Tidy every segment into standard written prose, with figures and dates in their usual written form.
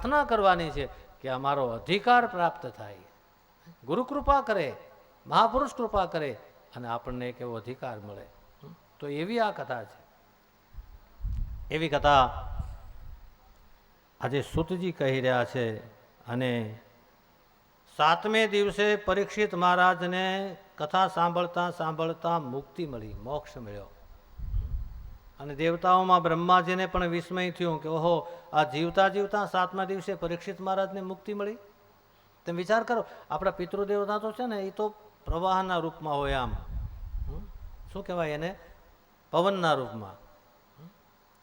પ્રાર્થના કરવાની છે કે અમારો અધિકાર પ્રાપ્ત થાય. ગુરુ કૃપા કરે, મહાપુરુષ કૃપા કરે અને આપણને એક એવો અધિકાર મળે. તો એવી આ કથા છે. એવી કથા આજે સૂતજી કહી રહ્યા છે. અને 7મે દિવસે પરીક્ષિત મહારાજને કથા સાંભળતા સાંભળતા મુક્તિ મળી, મોક્ષ મળ્યો. અને દેવતાઓમાં બ્રહ્માજીને પણ વિસ્મય થયું કે ઓહો, આ જીવતા જીવતા 7મા દિવસે પરીક્ષિત મહારાજને મુક્તિ મળી. તમે વિચાર કરો, આપણા પિતૃદેવતા તો છે ને, એ તો પ્રવાહના રૂપમાં હોય, આમ શું કહેવાય એને, પવનના રૂપમાં.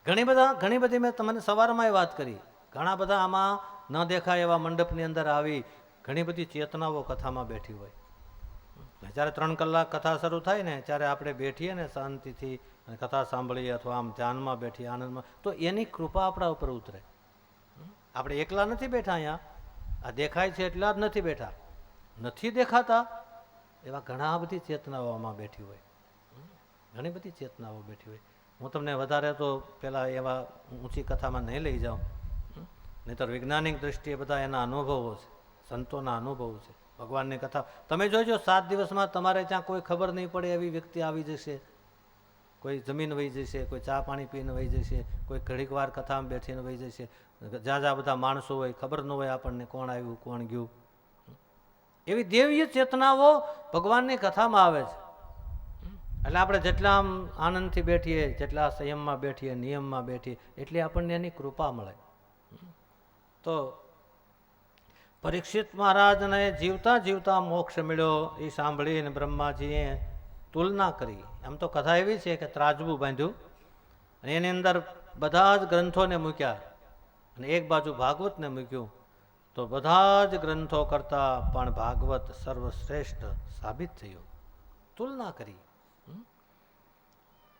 ઘણી બધી મેં તમને સવારમાં વાત કરી, ઘણા બધા આમાં ન દેખાય એવા મંડપની અંદર આવી ઘણી બધી ચેતનાઓ કથામાં બેઠી હોય. જ્યારે 3 કલાક કથા શરૂ થાય ને, ત્યારે આપણે બેઠીએ ને શાંતિથી અને કથા સાંભળીએ અથવા આમ ધ્યાનમાં બેઠીએ, આનંદમાં, તો એની કૃપા આપણા ઉપર ઉતરે. આપણે એકલા નથી બેઠા અહીંયા, આ દેખાય છે એટલા જ નથી બેઠા, નથી દેખાતા એવા ઘણા બધી ચેતનાઓ આમાં બેઠી હોય, ઘણી બધી ચેતનાઓ બેઠી હોય. હું તમને વધારે તો પહેલાં એવા ઊંચી કથામાં નહીં લઈ જાઉં, નહીંતર વૈજ્ઞાનિક દૃષ્ટિએ બધા એના અનુભવો છે, સંતોના અનુભવો છે. ભગવાનની કથા તમે જોજો, 7 દિવસમાં તમારે ત્યાં કોઈ ખબર નહીં પડે એવી વ્યક્તિ આવી જશે, કોઈ જમીન વહી જશે, કોઈ ચા પાણી પીને વહી જશે, કોઈ ઘડીક વાર કથામાં બેઠીને વહી જશે. ઝાઝા બધા માણસો હોય, ખબર ન હોય આપણને કોણ આવ્યું કોણ ગયું. એવી દેવીય ચેતનાઓ ભગવાનની કથામાં આવે છે. એટલે આપણે જેટલા આમ આનંદથી બેઠીએ, જેટલા સંયમમાં બેઠીએ, નિયમમાં બેઠીએ, એટલી આપણને એની કૃપા મળે. તો પરીક્ષિત મહારાજને જીવતા જીવતા મોક્ષ મળ્યો એ સાંભળીને બ્રહ્માજીએ તુલના કરી. એમ તો કથા એવી છે કે ત્રાજવું બાંધ્યું અને એની અંદર બધા જ ગ્રંથોને મૂક્યા અને એક બાજુ ભાગવતને મૂક્યું. તો બધા જ ગ્રંથો કરતાં પણ ભાગવત સર્વશ્રેષ્ઠ સાબિત થયું. તુલના કરી.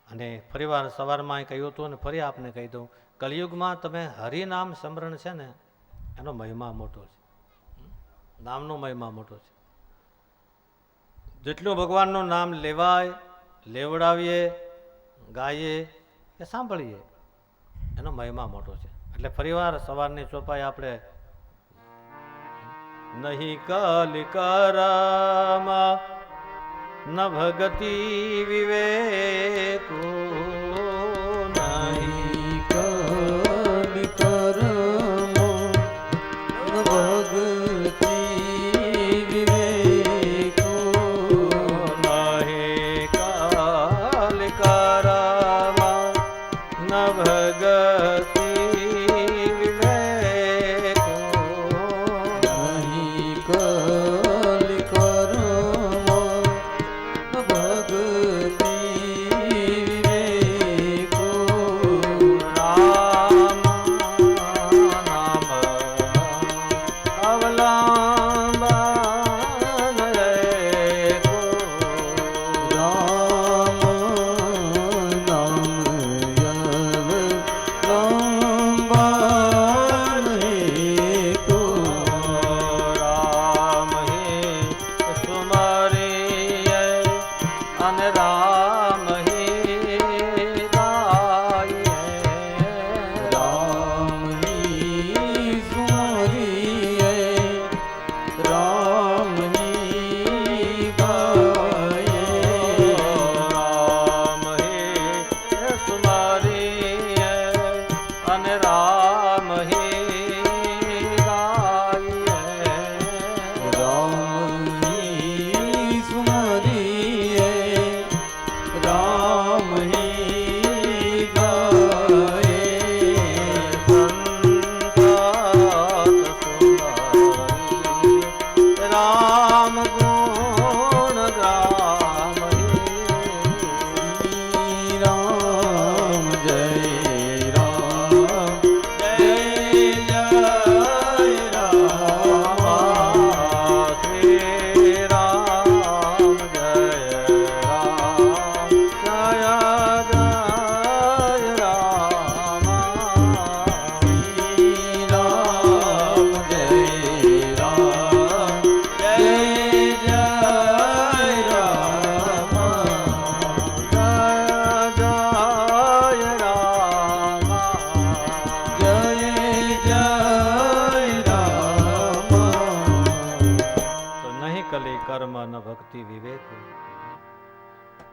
અને ફરીવાર સવારમાં કહ્યું હતું અને ફરી આપને કહી દઉં, કલિયુગમાં તમે હરિનામ સ્મરણ છે ને, એનો મહિમા મોટો છે, નામનો મહિમા મોટો છે. જેટલું ભગવાનનું નામ લેવાય, લેવડાવીએ, ગાઈએ કે સાંભળીએ, એનો મહિમા મોટો છે. એટલે ફરીવાર સવારની ચોપાઈ આપણે નહીં કલિકરમાં ન ભગતિ વિવેકો, નહીં કલિકરમાં ન ભગતિ વિવેકો, નહીં કલિકરમાં ન ભગતિ વિવેકો, નહીં કલિકરમાં ભગતિ વિવેકો.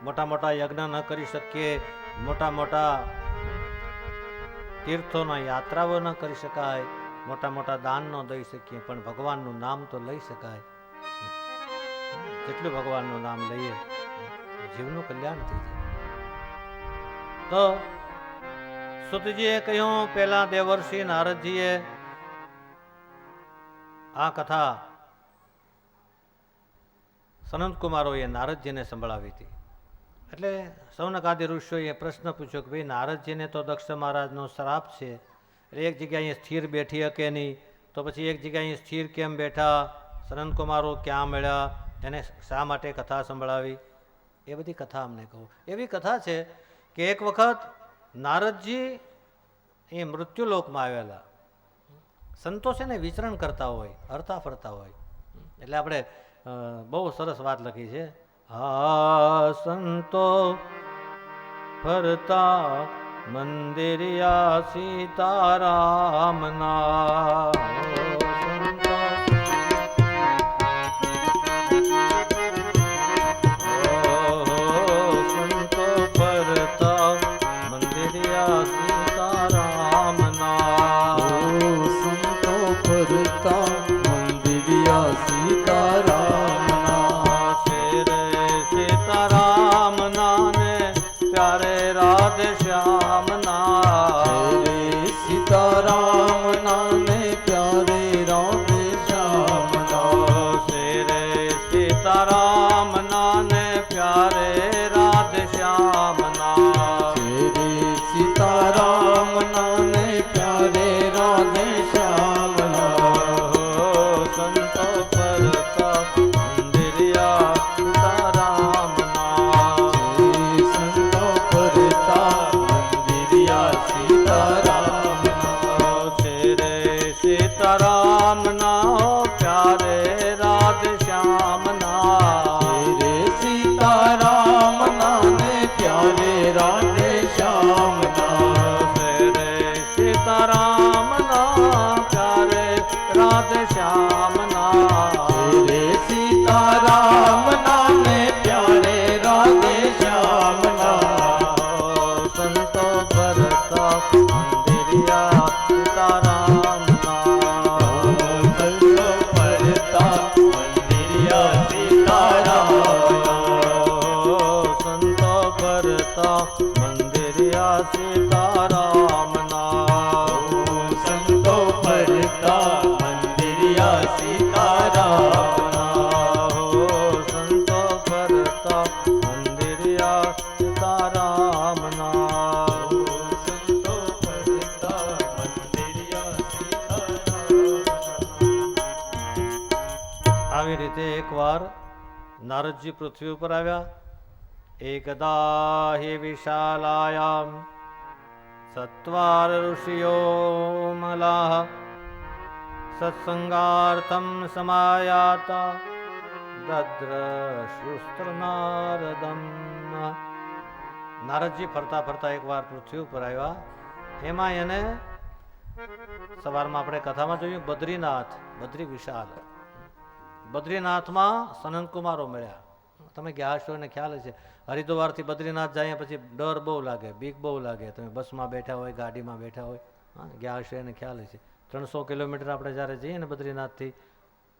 મોટા મોટા યજ્ઞ ન કરી શકીએ, મોટા મોટા તીર્થોના યાત્રાઓ ન કરી શકાય, મોટા મોટા દાન ન દઈ શકીએ, પણ ભગવાનનું નામ તો લઈ શકાય. જેટલું ભગવાનનું નામ લઈએ જીવનું કલ્યાણ થઈ જાય. તો સુતજીએ કહ્યું, પેલા દેવર્ષિ નારદજીએ આ કથા સનંતકુમારોએ નારદજીને સંભળાવી હતી. એટલે સૌનકાદિ ઋષિઓએ પ્રશ્ન પૂછ્યો કે ભાઈ, નારદજીને તો દક્ષ મહારાજનો શ્રાપ છે, એટલે એક જગ્યાએ સ્થિર બેઠી શકે નહીં, તો પછી એક જગ્યાએ સ્થિર કેમ બેઠા? સનંતકુમારો ક્યાં મળ્યા? એને શા માટે કથા સંભળાવી? એ બધી કથા અમને કહું. એવી કથા છે કે એક વખત નારદજી એ મૃત્યુલોકમાં આવેલા. સંતો છે ને વિચરણ કરતા હોય, હરતા ફરતા હોય. એટલે આપણે બહુ સરસ વાત લખી છે. હા, સંતો ફરતા મંદિરિયા સીતારામના. સંતો ફરતા મંદિરિયા સીતારામના. સંતો ફરતા મંદિરિયા સીતારામના. શેરે સીતારામના ને પ્યારે રાધે શ્યામના. સીતારામના ને પ્યારે રાધે શ્યામના. શેરે સીતારામના ને પ્યારે રાધે શ્યામના. સીતારામના ને પ્યારે રાધે શ્યામના. સંતો ફરતા મંદિરિયા સીતારામના. સંતો ફરતા મંદિરિયા સીતારામના. શેરે સીતારામના પ્યારે રાધે શ્યામના. સીતારામના ને પ્યારે રાધે શ્યામના. શેરે સીતારામના પ્યારે રાધે શ્યામના. સીતારામના ને પ્યારે રાધે શ્યામના. સંતો ફરતા મંદિરિયા સીતારામના. સંતો ફરતા મંદિરિયા સીતારામના. સંતો ફરતા મંદિરિયા સીતારામના. સંતો ફરતા મંદિરિયા સીતારામના. સંતો ફરતા મંદિરિયા સીતારામના. સંતો ફરતા મંદિરિયા સીતારામના. આવી રીતે એકવાર નારદજી પૃથ્વી ઉપર આવ્યા. એકદા હિ વિશાલાયામ સત્વાર ઋષિયો મલાહ સત્સંગાર્થમ સમાયાતા દદ્રશુસ્ત્ર નારદમ. નારદજી ફરતા ફરતા એકવાર પૃથ્વી ઉપર આવ્યા. એમાં એને સવારમાં આપણે કથામાં જોયું બદ્રીનાથ, બદ્રી વિશાલ. બદ્રીનાથમાં સનંતકુમારો મળ્યા. તમે ગયા હશો એને ખ્યાલ હશે. હરિદ્વારથી બદ્રીનાથ જાય પછી ડર બહુ લાગે, બીક બહુ લાગે. તમે બસમાં બેઠા હોય, ગાડીમાં બેઠા હોય, ગયા હશો એને ખ્યાલ હશે. 300 કિલોમીટર આપણે જ્યારે જઈએ ને બદ્રીનાથથી,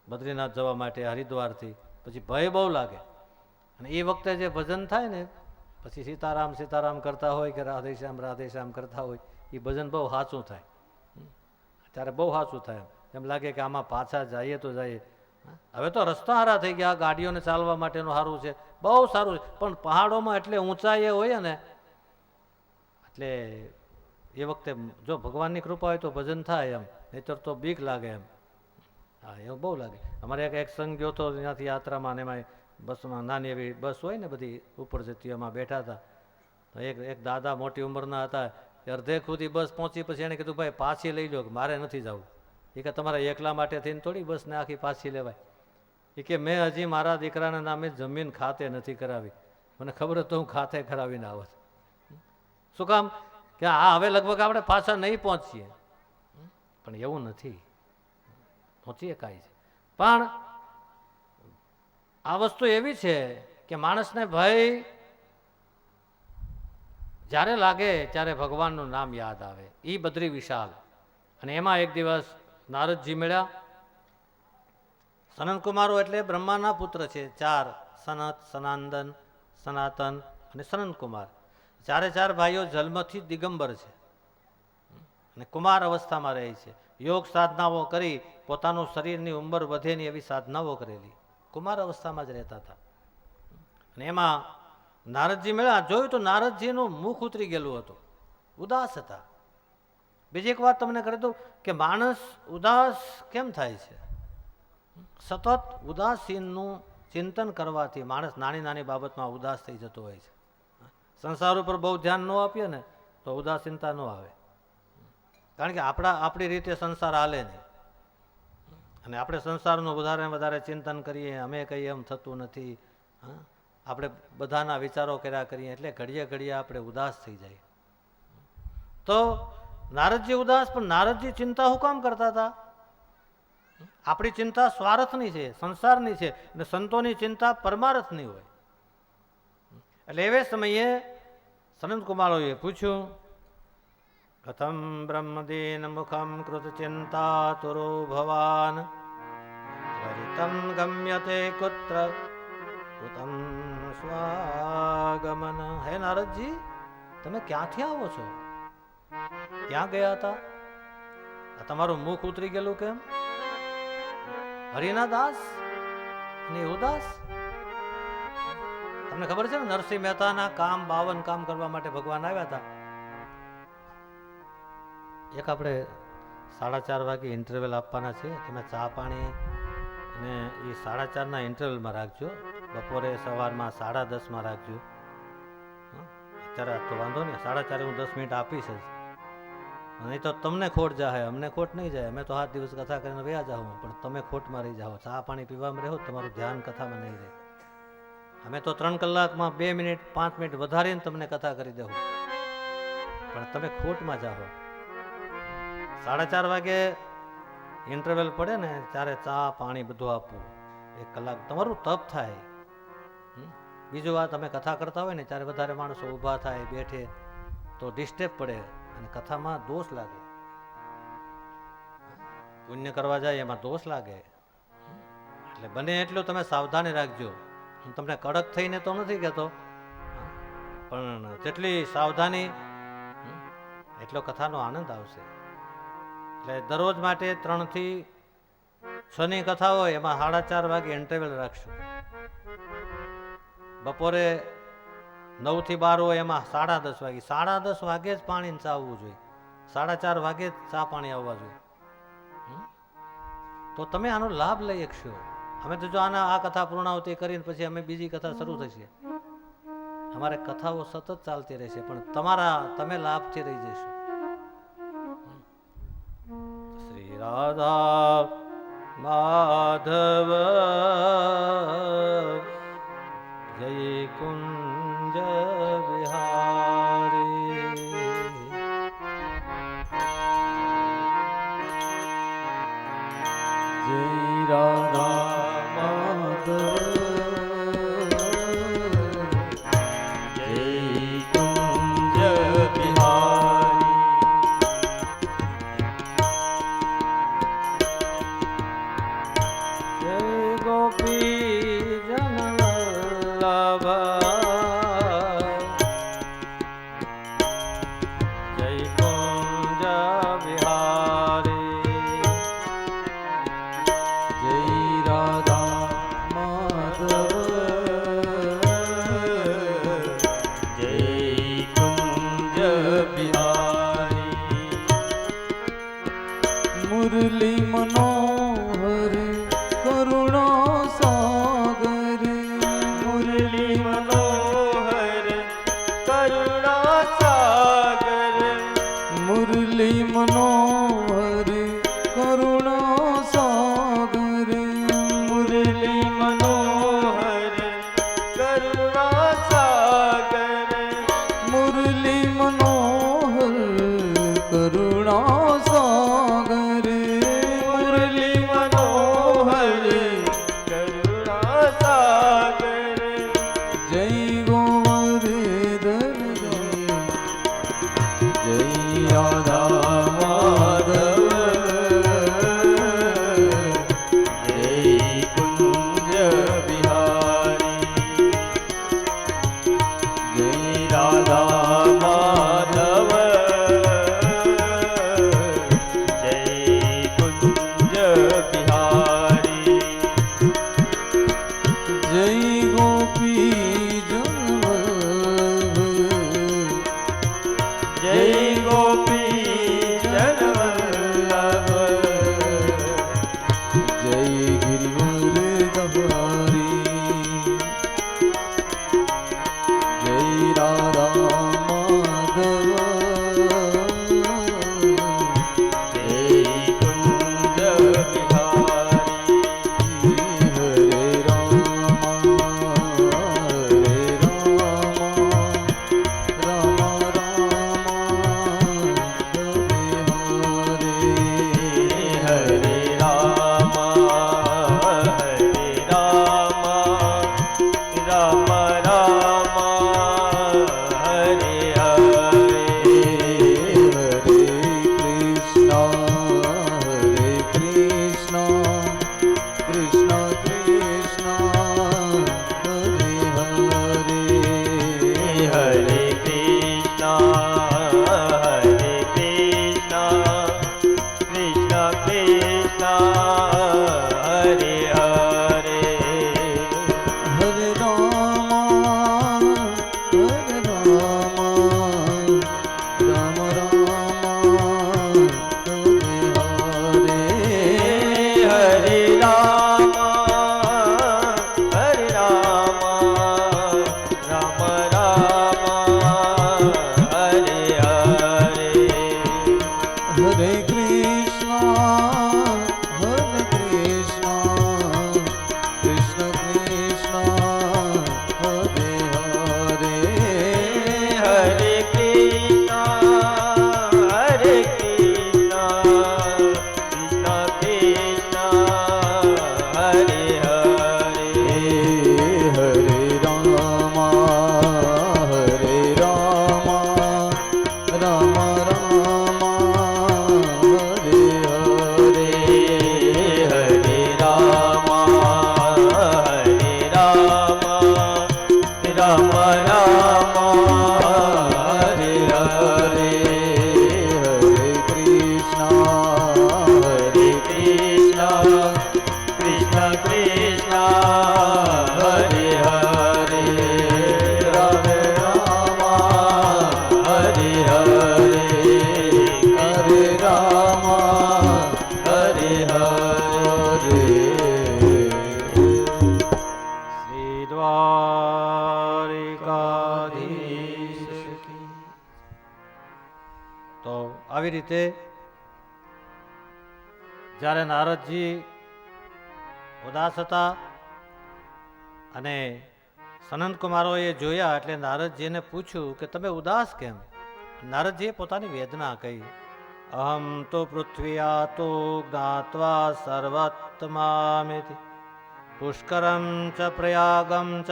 બદ્રીનાથ જવા માટે હરિદ્વારથી, પછી ભય બહુ લાગે. અને એ વખતે જે ભજન થાય ને, પછી સીતારામ સીતારામ કરતા હોય કે રાધે શ્યામ કરતા હોય, એ ભજન બહુ સાચું થાય. ત્યારે બહુ સાચું થાય. એમ લાગે કે આમાં પાછા જઈએ તો જઈએ. હવે તો રસ્તા સારા થઈ ગયા, ગાડીઓને ચાલવા માટેનું સારું છે, બહુ સારું છે. પણ પહાડોમાં એટલે ઊંચાઈ હોય ને, એટલે એ વખતે જો ભગવાનની કૃપા હોય તો ભજન થાય એમ, નહીતર તો બીક લાગે એમ. હા, એવું બહુ લાગે. અમારે એક સંઘ ગયો હતો ત્યાંથી યાત્રામાં, ને એમાં બસમાં નાની એવી બસ હોય ને બધી ઉપર જતી, એમાં બેઠા હતા. તો એક દાદા મોટી ઉંમરના હતા. અડધે સુધી બસ પહોંચી પછી એને કીધું ભાઈ પાછી લઈ લો, મારે નથી જવું. એ કે તમારા એકલા માટે થઈને થોડી બસને આખી પાછી લેવાય. એ કે મેં હજી મારા દીકરાના નામે જમીન ખાતે નથી કરાવી, મને ખબર તો હું ખાતે કરાવીને આવત. શું કામ કે આ હવે લગભગ આપણે પાછા નહીં પહોંચીએ. પણ એવું નથી, પહોંચીએ કાંઈ છે. પણ આ વસ્તુ એવી છે કે માણસને ભય જ્યારે લાગે ત્યારે ભગવાનનું નામ યાદ આવે. એ બદ્રી વિશાલ. અને એમાં એક દિવસ નારદજી મળ્યા. સનનકુમારો એટલે બ્રહ્માના પુત્ર છે, 4: સનત, સનાંદન, સનાતન અને સનનકુમાર. ચારે ચાર ભાઈઓ જન્મથી દિગંબર છે અને કુમાર અવસ્થામાં રહે છે. યોગ સાધનાઓ કરી પોતાનું શરીરની ઉંમર વધે નહીં એવી સાધનાઓ કરેલી. કુમાર અવસ્થામાં જ રહેતા હતા. અને એમાં નારદજી મળ્યા. જોયું તો નારદજીનું મુખ ઉતરી ગયેલું હતું, ઉદાસ હતા. બીજી એક વાત તમને કરી દઉં કે માણસ ઉદાસ કેમ થાય છે? સતત ઉદાસીનનું ચિંતન કરવાથી માણસ નાની નાની બાબતમાં ઉદાસ થઈ જતો હોય છે. સંસાર ઉપર બહુ ધ્યાન ન આપીએ ને તો ઉદાસીનતા ન આવે. કારણ કે આપણી રીતે સંસાર હાલે નહીં. અને આપણે સંસારનું વધારે ચિંતન કરીએ, અમે કહીએ એમ થતું નથી, આપણે બધાના વિચારો કર્યા કરીએ, એટલે ઘડીએ ઘડીએ આપણે ઉદાસ થઈ જાય. તો નારદજી ઉદાસ, પણ નારદજી ચિંતા શું કામ કરતા હતા? આપણી ચિંતા સ્વાર્થની છે, સંસારની છે, અને સંતોની ચિંતા પરમાર્થની હોય. એટલે એવે સમયે સનંતકુમારોએ પૂછ્યું, કથમ બ્રહ્મદીન મુખમ કૃત ચિંતા તુરો ભવાન ત્વરિતમ ગમ્યતે કુત્ર કૃતમ સ્વાગમન. હે નારદજી, તમે ક્યાંથી આવો છો? ક્યાં ગયા હતા? આ તમારું મુખ ઉતરી ગયેલું કેમ? હરિના દાસ અને ઉદાસ. તમને ખબર છે ને, નરસિંહ મહેતાના કામ 52 કામ કરવા માટે ભગવાન આવ્યા હતા. એક આપણે 4:30 વાગે ઇન્ટરવલ આપવાના છે. તમે ચા પાણી અને એ 4:30ના ઇન્ટરવલમાં રાખજો. બપોરે સવારમાં 10:30માં રાખજો. અત્યારે તો વાંધો નહીં, 4:30 હું 10 મિનિટ આપીશ જ. નહીં તો તમને ખોટ જાય, અમને ખોટ નહીં જાય. અમે તો 7 દિવસ કથા કરીને વયા જાઉં, પણ તમે ખોટમાં રહી જાઓ. ચા પાણી પીવામાં રહો, તમારું ધ્યાન કથામાં નહીં રહે. અમે તો 3 કલાકમાં 2 મિનિટ 5 મિનિટ વધારીને તમને કથા કરી દેવું, પણ તમે ખોટમાં જાઓ. 4:30 વાગે ઇન્ટરવલ પડે ને ત્યારે ચા પાણી બધું આપવું. 1 કલાક તમારું તપ થાય. બીજું વાત, તમે કથા કરતા હોય ને ત્યારે વધારે માણસો ઊભા થાય, બેઠે તો ડિસ્ટર્બ પડે અને કથામાં દોષ લાગે. પુણ્ય કરવા જાય એમાં દોષ લાગે. એટલે બને એટલું તમે સાવધાની રાખજો. હું તમને કડક થઈને તો નથી કહેતો, પણ જેટલી સાવધાની એટલો કથાનો આનંદ આવશે. એટલે દરરોજ માટે 3 થી 6ની કથા હોય, એમાં 4:30 વાગે ઇન્ટરવલ રાખશું. બપોરે 9 થી 12 હોય, એમાં 10:30 વાગે. 10:30 વાગે જ પાણી ચા આવવું જોઈએ. 4:30 વાગે જ ચા પાણી આવવા જોઈએ. તો તમે આનો લાભ લઈ શકશો. અમે તો જો આ કથા પૂર્ણાવતી કરીને પછી અમે બીજી કથા શરૂ થશે. અમારે કથાઓ સતત ચાલતી રહેશે, પણ તમે લાભથી રહી જશો. શ્રી રાધા માધવ જય કુંજ વિહારી. જય રાધા માધવ જય કુંજ બિહારી. જય ગોપી જન વલ્લભ જય કુંજ વિહારી. જય રાધા માધવ જય કુંજ બિહારી. મુરલી મનોહર કરુણા સાગર. મુરલી મનોહર કરુણા સાગર. મુરલી મનોહર કરુણા સાગર. મુરલી મનોહર કરુણા સાગર. મુરલી મનોહર કરુણા સાગર. મુરલી મનોહર કરુણા સાગર. જય ગોવર્ધન જય ગોપી જનવલ્લભ જય ગિરિવરધારી જય રાધા માધવ જય કુંજ બિહારી હરે તો આવી રીતે જ્યારે નારદજી ઉદાસ હતા અને સનંત કુમારોએ જોયા એટલે નારદજીને પૂછ્યું કે તમે ઉદાસ કેમ? નારદજીએ પોતાની વેદના કહી. અહમ તો પૃથ્વીયા તો જ્ઞાત્વા સર્વત્મામિતિ પુષ્કરમ ચ પ્રયાગમ ચ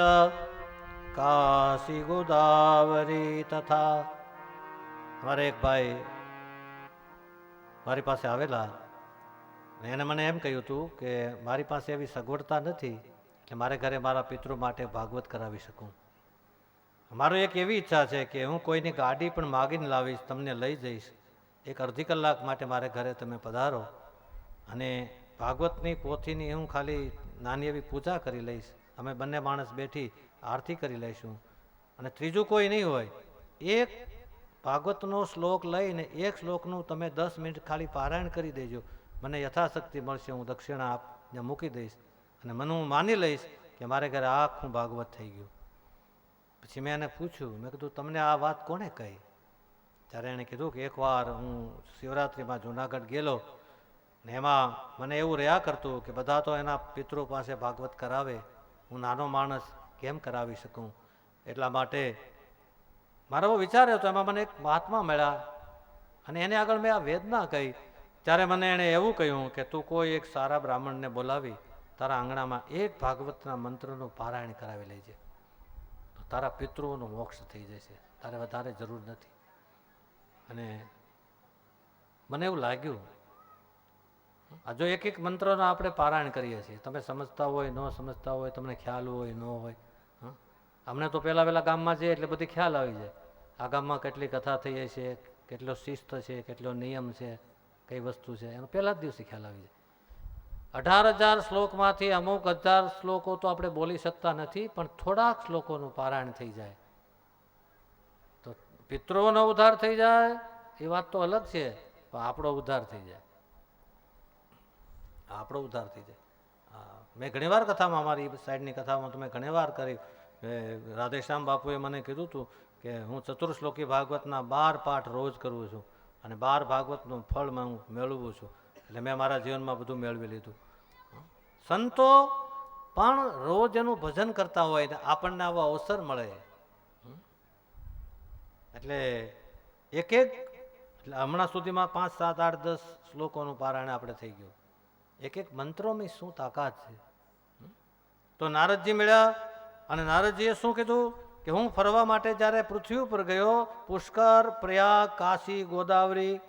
કાશી ગોદાવરી તથા. અમારે એક ભાઈ મારી પાસે આવેલા, એને મને એમ કહ્યું હતું કે મારી પાસે એવી સગવડતા નથી કે મારે ઘરે મારા પિતૃ માટે ભાગવત કરાવી શકું. મારો એક એવી ઈચ્છા છે કે હું કોઈની ગાડી પણ માગીને લાવીશ, તમને લઈ જઈશ, એક અડધી કલાક માટે મારે ઘરે તમે પધારો અને ભાગવતની પોથીની હું ખાલી નાની એવી પૂજા કરી લઈશ, અમે બંને માણસ બેઠી આરતી કરી લઈશું અને ત્રીજું કોઈ નહીં હોય. એક ભાગવતનો શ્લોક લઈને એક શ્લોકનું તમે 10 મિનિટ ખાલી પારાયણ કરી દેજો, મને યથાશક્તિ મળશે, હું દક્ષિણા આપને મૂકી દઈશ અને મને હું માની લઈશ કે મારે ઘરે આખું ભાગવત થઈ ગયું. પછી મેં એને પૂછ્યું, મેં કીધું તમને આ વાત કોણે કહી? ત્યારે એણે કીધું કે એકવાર હું શિવરાત્રિમાં જુનાગઢ ગયેલો ને એમાં મને એવું રહ્યા કરતું કે બધા તો એના પિતૃ પાસે ભાગવત કરાવે, હું નાનો માણસ કેમ કરાવી શકું? એટલા માટે મારો એવો વિચાર હતો. એમાં મને એક મહાત્મા મળ્યા અને એને આગળ મેં આ વેદના કહી. ત્યારે મને એણે એવું કહ્યું કે તું કોઈ એક સારા બ્રાહ્મણને બોલાવી તારા આંગણામાં એક ભાગવતના મંત્રનું પારાયણ કરાવી લેજે, તો તારા પિતૃઓનું મોક્ષ થઈ જશે, તારે વધારે જરૂર નથી. અને મને એવું લાગ્યું, આ જો એક એક મંત્રનો આપણે પારાયણ કરીએ છીએ, તમે સમજતા હોય ન સમજતા હોય, તમને ખ્યાલ હોય ન હોય, અમને તો પહેલાં ગામમાં જઈએ એટલે બધી ખ્યાલ આવી જાય, આ ગામમાં કેટલી કથા થઈ છે, કેટલો શિસ્ત છે, કેટલો નિયમ છે, કઈ વસ્તુ છે, એનો પહેલા જ દિવસે ખ્યાલ આવી જાય. 18,000 શ્લોકમાંથી અમુક 1000 શ્લોકો તો આપણે બોલી શકતા નથી, પણ થોડાક શ્લોકોનું પારાયણ થઈ જાય તો પિતૃઓનો ઉદ્ધાર થઈ જાય એ વાત તો અલગ છે, પણ આપણો ઉદ્ધાર થઈ જાય, આપણો ઉદ્ધાર થઈ જાય. હા, મેં ઘણીવાર કથામાં, અમારી સાઈડની કથામાં તો મેં ઘણીવાર કરી. રાધેશ્યામ બાપુએ મને કીધું હતું કે હું ચતુર્શ્લોકી ભાગવતના 12 પાઠ રોજ કરું છું અને 12 ભાગવતનું ફળ હું મેળવું છું. એટલે મેં મારા જીવનમાં બધું મેળવી લીધું. સંતો પણ રોજ એનું ભજન કરતા હોય ને આપણને આવો અવસર મળે. એટલે એક એટલે હમણાં સુધીમાં 5, 7, 8, 10 શ્લોકોનું પારાયણ આપણે થઈ ગયું. એક મંત્રોની શું તાકાત છે. તો નારદજી મળ્યા અને નારદજીએ શું કીધું કે હું ફરવા માટે જ્યારે પૃથ્વી ઉપર ગયો, પુષ્કર, પ્રયાગ, કાશી, ગોદાવરી,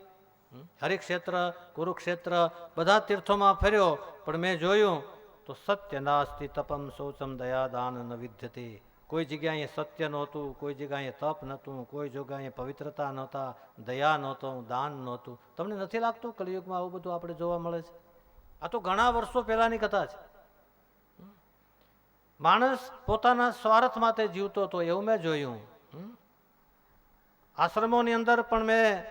હરિક્ષેત્ર, કુરુક્ષેત્ર બધા તીર્થોમાં ફર્યો, પણ મેં જોયું તો સત્ય નાસ્તિ તપમ શૌચમ દયા દાન ન વિદ્યતે. કોઈ જગ્યાએ સત્ય નહોતું, કોઈ જગ્યાએ તપ નહોતું, કોઈ જગ્યાએ પવિત્રતા નહોતા, દયા નહોતો, દાન નહોતું. તમને નથી લાગતું કલિયુગમાં આવું બધું આપણે જોવા મળે છે? આ તો ઘણા વર્ષો પહેલાની કથા છે. માણસ પોતાના સ્વાર્થ માટે જીવતો હતો એવું મેં જોયું. આશ્રમોની અંદર પણ મેં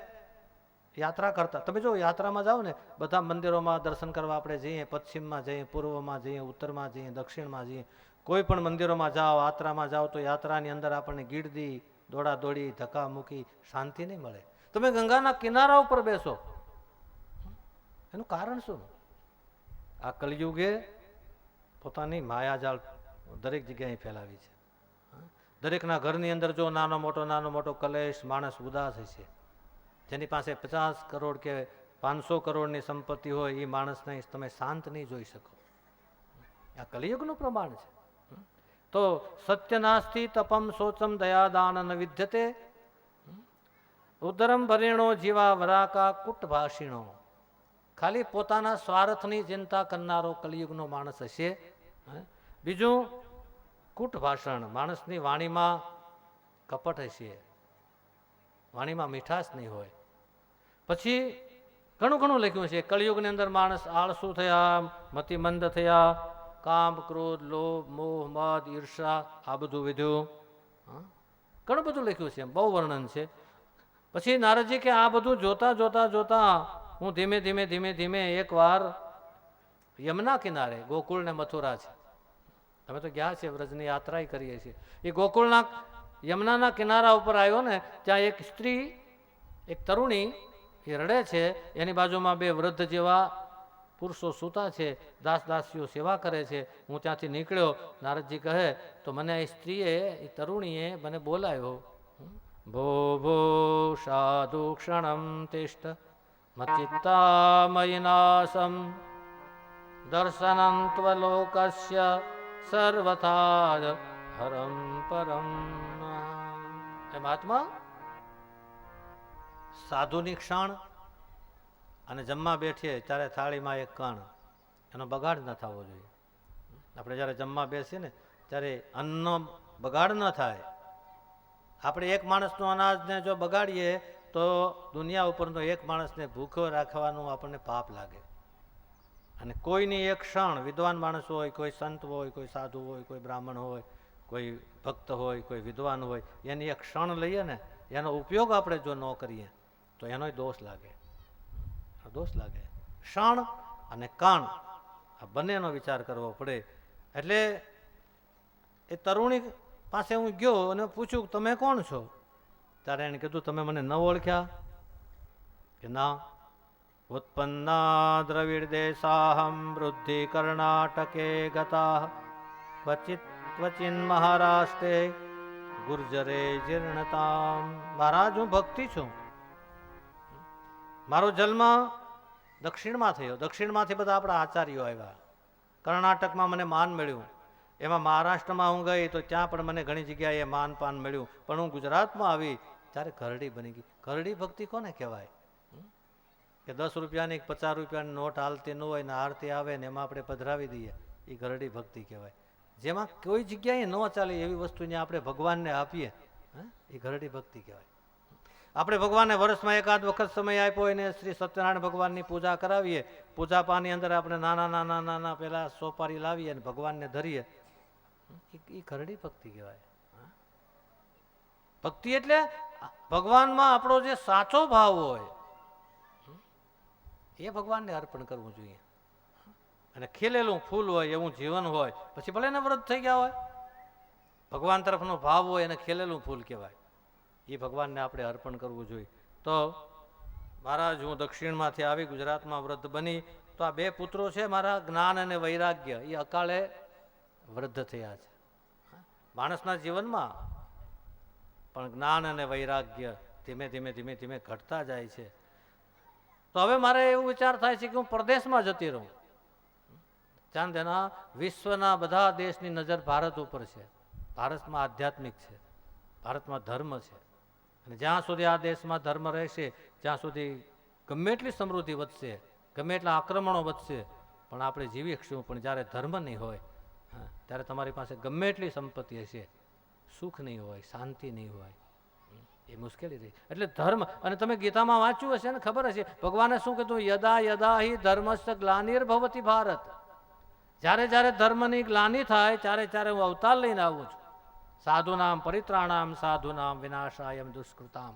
યાત્રા કરતા, તમે જો યાત્રામાં જાઓ ને, બધા મંદિરોમાં દર્શન કરવા આપણે જઈએ, પશ્ચિમમાં જઈએ, પૂર્વમાં જઈએ, ઉત્તરમાં જઈએ, દક્ષિણમાં જઈએ, કોઈ પણ મંદિરોમાં જાઓ, યાત્રામાં જાઓ તો યાત્રાની અંદર આપણને ગીર્દી, દોડાદોડી, ધક્કા મૂકી શાંતિ નહીં મળે. તમે ગંગાના કિનારા ઉપર બેસો, એનું કારણ શું? આ કલિયુગે પોતાની માયાજાળ દરેક જગ્યાએ ફેલાવી છે. દરેકના ઘરની અંદર જો નાનો મોટો કલેશ, માણસ ઉદાસ હશે. જેની પાસે 50 કરોડ કે 500 કરોડની સંપત્તિ હોય એ માણસને તમે શાંત નહીં જોઈ શકો. આ કલિયુગનું પ્રમાણ છે. તો સત્યનાસ્તિ તપમ શોચમ દયા દાન ન વિદ્યતે. ઉદરમ ભરીણો જીવા વરાકા કુટ ભાષીણો. ખાલી પોતાના સ્વાર્થની ચિંતા કરનારો કલિયુગનો માણસ હશે. બીજું કુટ ભાષણ, માણસની વાણીમાં કપટ હશે, વાણીમાં મીઠાશ નહીં હોય. પછી ઘણું લખ્યું છે કલિયુગની અંદર માણસ આળસુ થયા, મતિમંદ થયા, કામ, ક્રોધ, લોભ, મોહ, મદ, ઈર્ષા આ બધું વિધ્યું. ઘણું બધું લખ્યું છે, બહુ વર્ણન છે. પછી નારદજી કે આ બધું જોતા હું ધીમે એકવાર યમુના કિનારે, ગોકુળ ને મથુરા છે, અમે તો ગયા છે, વ્રજની યાત્રા કરીએ છીએ. એ ગોકુળના યમુનાના કિનારા ઉપર આવ્યો ને, ત્યાં એક સ્ત્રી, એક તરુણી એ રડે છે, એની બાજુમાં 2 વૃદ્ધ જેવા પુરુષો સૂતા છે, દાસીઓ સેવા કરે છે. હું ત્યાંથી નીકળ્યો, નારદજી કહે તો મને એ સ્ત્રીએ, એ તરુણીએ મને બોલાવ્યો. ભો સાધુ ક્ષણમ તિષ્ઠ મચિત્તામયિનાસમ દર્શનંત્વલોકસ્ય સર્વથા હરમ પરમ. એ મહાત્મા, સાધુની ક્ષણ અને જમવા બેઠીએ ત્યારે થાળીમાં એક કણ, એનો બગાડ ન થવો જોઈએ. આપણે જ્યારે જમવા બેસીએ ને ત્યારે અન્નનો બગાડ ન થાય. આપણે એક માણસનું અનાજને જો બગાડીએ તો દુનિયા ઉપરનો એક માણસને ભૂખ્યો રાખવાનું આપણને પાપ લાગે. અને કોઈની એક ક્ષણ, વિદ્વાન માણસ હોય, કોઈ સંત હોય, કોઈ સાધુ હોય, કોઈ બ્રાહ્મણ હોય, કોઈ ભક્ત હોય, કોઈ વિદ્વાન હોય, એની એક ક્ષણ લઈએ ને, એનો ઉપયોગ આપણે જો ન કરીએ તો એનોય દોષ લાગે. ક્ષણ અને કણ આ બંનેનો વિચાર કરવો પડે. એટલે એ તરુણી પાસે હું ગયો અને પૂછ્યું તમે કોણ છો? ત્યારે એને કીધું તમે મને ન ઓળખ્યા? કે ના. ઉત્પન્ના દ્રવિડ દેશાહમ વૃદ્ધિ કર્ણાટકે ગતા ક્વચિન મહારાષ્ટ્રે ગુર્જરે જીર્ણતામ. મહારાજ, હું ભક્તિ છું. મારો જન્મ દક્ષિણમાં થયો. દક્ષિણમાંથી બધા આપણા આચાર્યો આવ્યા. કર્ણાટકમાં મને માન મળ્યું. એમાં મહારાષ્ટ્રમાં હું ગઈ તો ત્યાં પણ મને ઘણી જગ્યાએ માનપાન મળ્યું. પણ હું ગુજરાતમાં આવી ત્યારે ઘરડી બની ગઈ. ઘરડી ભક્તિ કોને કહેવાય? કે 10 રૂપિયાની 50 રૂપિયાની નોટ હાલતી ન હોય ને આરતી આવે ને એમાં આપણે પધરાવી દઈએ, એ ઘરડી ભક્તિ કહેવાય. જેમાં કોઈ જગ્યાએ ન ચાલે એવી વસ્તુને આપણે ભગવાનને આપીએ, એ ઘરડી ભક્તિ કહેવાય. આપણે ભગવાનને વર્ષમાં એકાદ વખત સમય આપ્યો હોય ને શ્રી સત્યનારાયણ ભગવાનની પૂજા કરાવીએ, પૂજા પાની અંદર આપણે નાના પેલા સોપારી લાવીએ અને ભગવાનને ધરીએ, એ ઘરડી ભક્તિ કહેવાય. ભક્તિ એટલે ભગવાનમાં આપણો જે સાચો ભાવ હોય એ ભગવાનને અર્પણ કરવું જોઈએ. અને ખીલેલું ફૂલ હોય એવું જીવન હોય પછી ભલે ને વ્રત થઈ ગયા હોય, ભગવાન તરફનો ભાવ હોય એને ખીલેલું ફૂલ કહેવાય. એ ભગવાનને આપણે અર્પણ કરવું જોઈએ. તો મહારાજ, હું દક્ષિણમાંથી આવી ગુજરાતમાં વૃદ્ધ બની તો આ બે પુત્રો છે મારા, જ્ઞાન અને વૈરાગ્ય, એ અકાળે વૃદ્ધ થયા છે. માણસના જીવનમાં પણ જ્ઞાન અને વૈરાગ્ય ધીમે ધીમે ધીમે ધીમે ઘટતા જાય છે. તો હવે મારે એવું વિચાર થાય છે કે હું પરદેશમાં જતી રહું. ધ્યાન દેના, વિશ્વના બધા દેશની નજર ભારત ઉપર છે. ભારતમાં આધ્યાત્મિક છે, ભારતમાં ધર્મ છે. અને જ્યાં સુધી આ દેશમાં ધર્મ રહેશે ત્યાં સુધી ગમે એટલી સમૃદ્ધિ વધશે, ગમે એટલા આક્રમણો વધશે, પણ આપણે જીવી શકશું. પણ જ્યારે ધર્મ નહીં હોય ત્યારે તમારી પાસે ગમે એટલી સંપત્તિ હશે, સુખ નહીં હોય, શાંતિ નહીં હોય, એ મુશ્કેલી રહી. એટલે ધર્મ, અને તમે ગીતામાં વાંચ્યું હશે ને, ખબર હશે ભગવાને શું કીધું, યદા યદા હિ ધર્મસ્ય ગ્લાનિર્ભવતિ ભારત. જ્યારે જ્યારે ધર્મની ગ્લાનિ થાય ત્યારે ત્યારે હું અવતાર લઈને આવું છું. સાધુનામ પરિત્રાણામ સાધુનામ વિનાશાયમ દુષ્કૃતામ.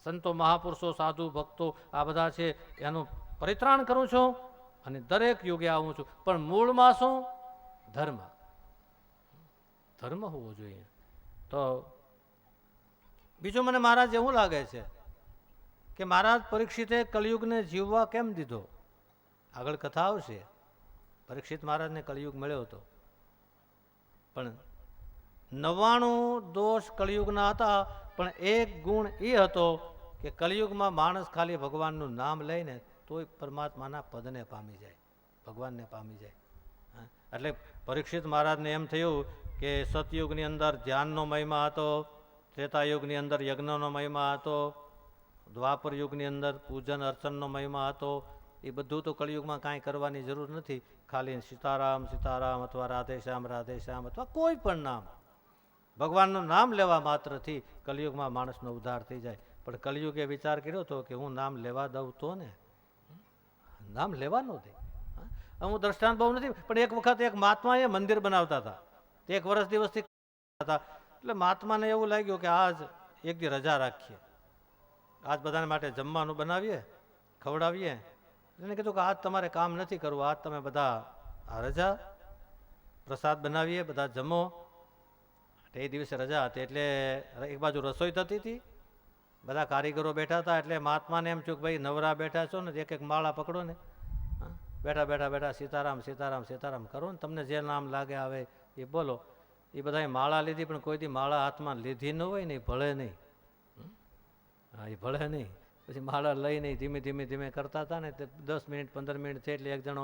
સંતો, મહાપુરુષો, સાધુ, ભક્તો આ બધા છે, એનું પરિત્રાણ કરું છું અને દરેક યુગે આવું છું. પણ મૂળમાં શું? ધર્મ. ધર્મ હોવો જોઈએ. તો બીજું મને મહારાજ એવું લાગે છે કે મહારાજ પરીક્ષિતે કલિયુગને જીવવા કેમ દીધો? આગળ કથા આવશે. પરીક્ષિત મહારાજને કલિયુગ મળ્યો હતો, પણ 99 દોષ કલિયુગના હતા, પણ એક ગુણ એ હતો કે કલિયુગમાં માણસ ખાલી ભગવાનનું નામ લઈને તોય પરમાત્માના પદને પામી જાય, ભગવાનને પામી જાય. એટલે પરીક્ષિત મહારાજને એમ થયું કે સતયુગની અંદર ધ્યાનનો મહિમા હતો, ત્રેતાયુગની અંદર યજ્ઞનો મહિમા હતો, દ્વાપર યુગની અંદર પૂજન અર્ચનનો મહિમા હતો. એ બધું તો કળિયુગમાં કાંઈ કરવાની જરૂર નથી. ખાલી સીતારામ સીતારામ અથવા રાધેશ્યામ રાધેશ્યામ અથવા કોઈ પણ નામ, ભગવાનનું નામ લેવા માત્રથી કલિયુગમાં માણસનો ઉદ્ધાર થઈ જાય. પણ કલિયુગે વિચાર કર્યો હતો કે હું નામ લેવા દઉં તો ને, નામ લેવા ન દે. હું દ્રષ્ટાંત બહુ નથી, પણ એક વખત એક મહાત્માએ મંદિર બનાવતા હતા, એક વર્ષ દિવસથી હતા. એટલે મહાત્માને એવું લાગ્યું કે આજ એક દી રજા રાખીએ, આજ બધાને માટે જમવાનું બનાવીએ, ખવડાવીએ. એને કીધું કે આજ તમારે કામ નથી કરવું, આજ તમે બધા આ રજા, પ્રસાદ બનાવીએ, બધા જમો. એ દિવસે રજા હતી એટલે એક બાજુ રસોઈ થતી હતી, બધા કારીગરો બેઠા હતા. એટલે મહાત્માને એમ થયું કે ભાઈ નવરા બેઠા છો ને, એક એક માળા પકડો ને, બેઠા બેઠા બેઠા સીતારામ સીતારામ સીતારામ કરો ને, તમને જે નામ લાગે આવે એ બોલો. એ બધાએ માળા લીધી, પણ કોઈ દી માળા હાથમાં લીધી ન હોય ને એ ભળે નહીં. હા, એ ભળે નહીં. પછી માળા લઈને ધીમે ધીમે ધીમે કરતા હતા ને, તે 10 મિનિટ 15 મિનિટ થઈ એટલે એક જણો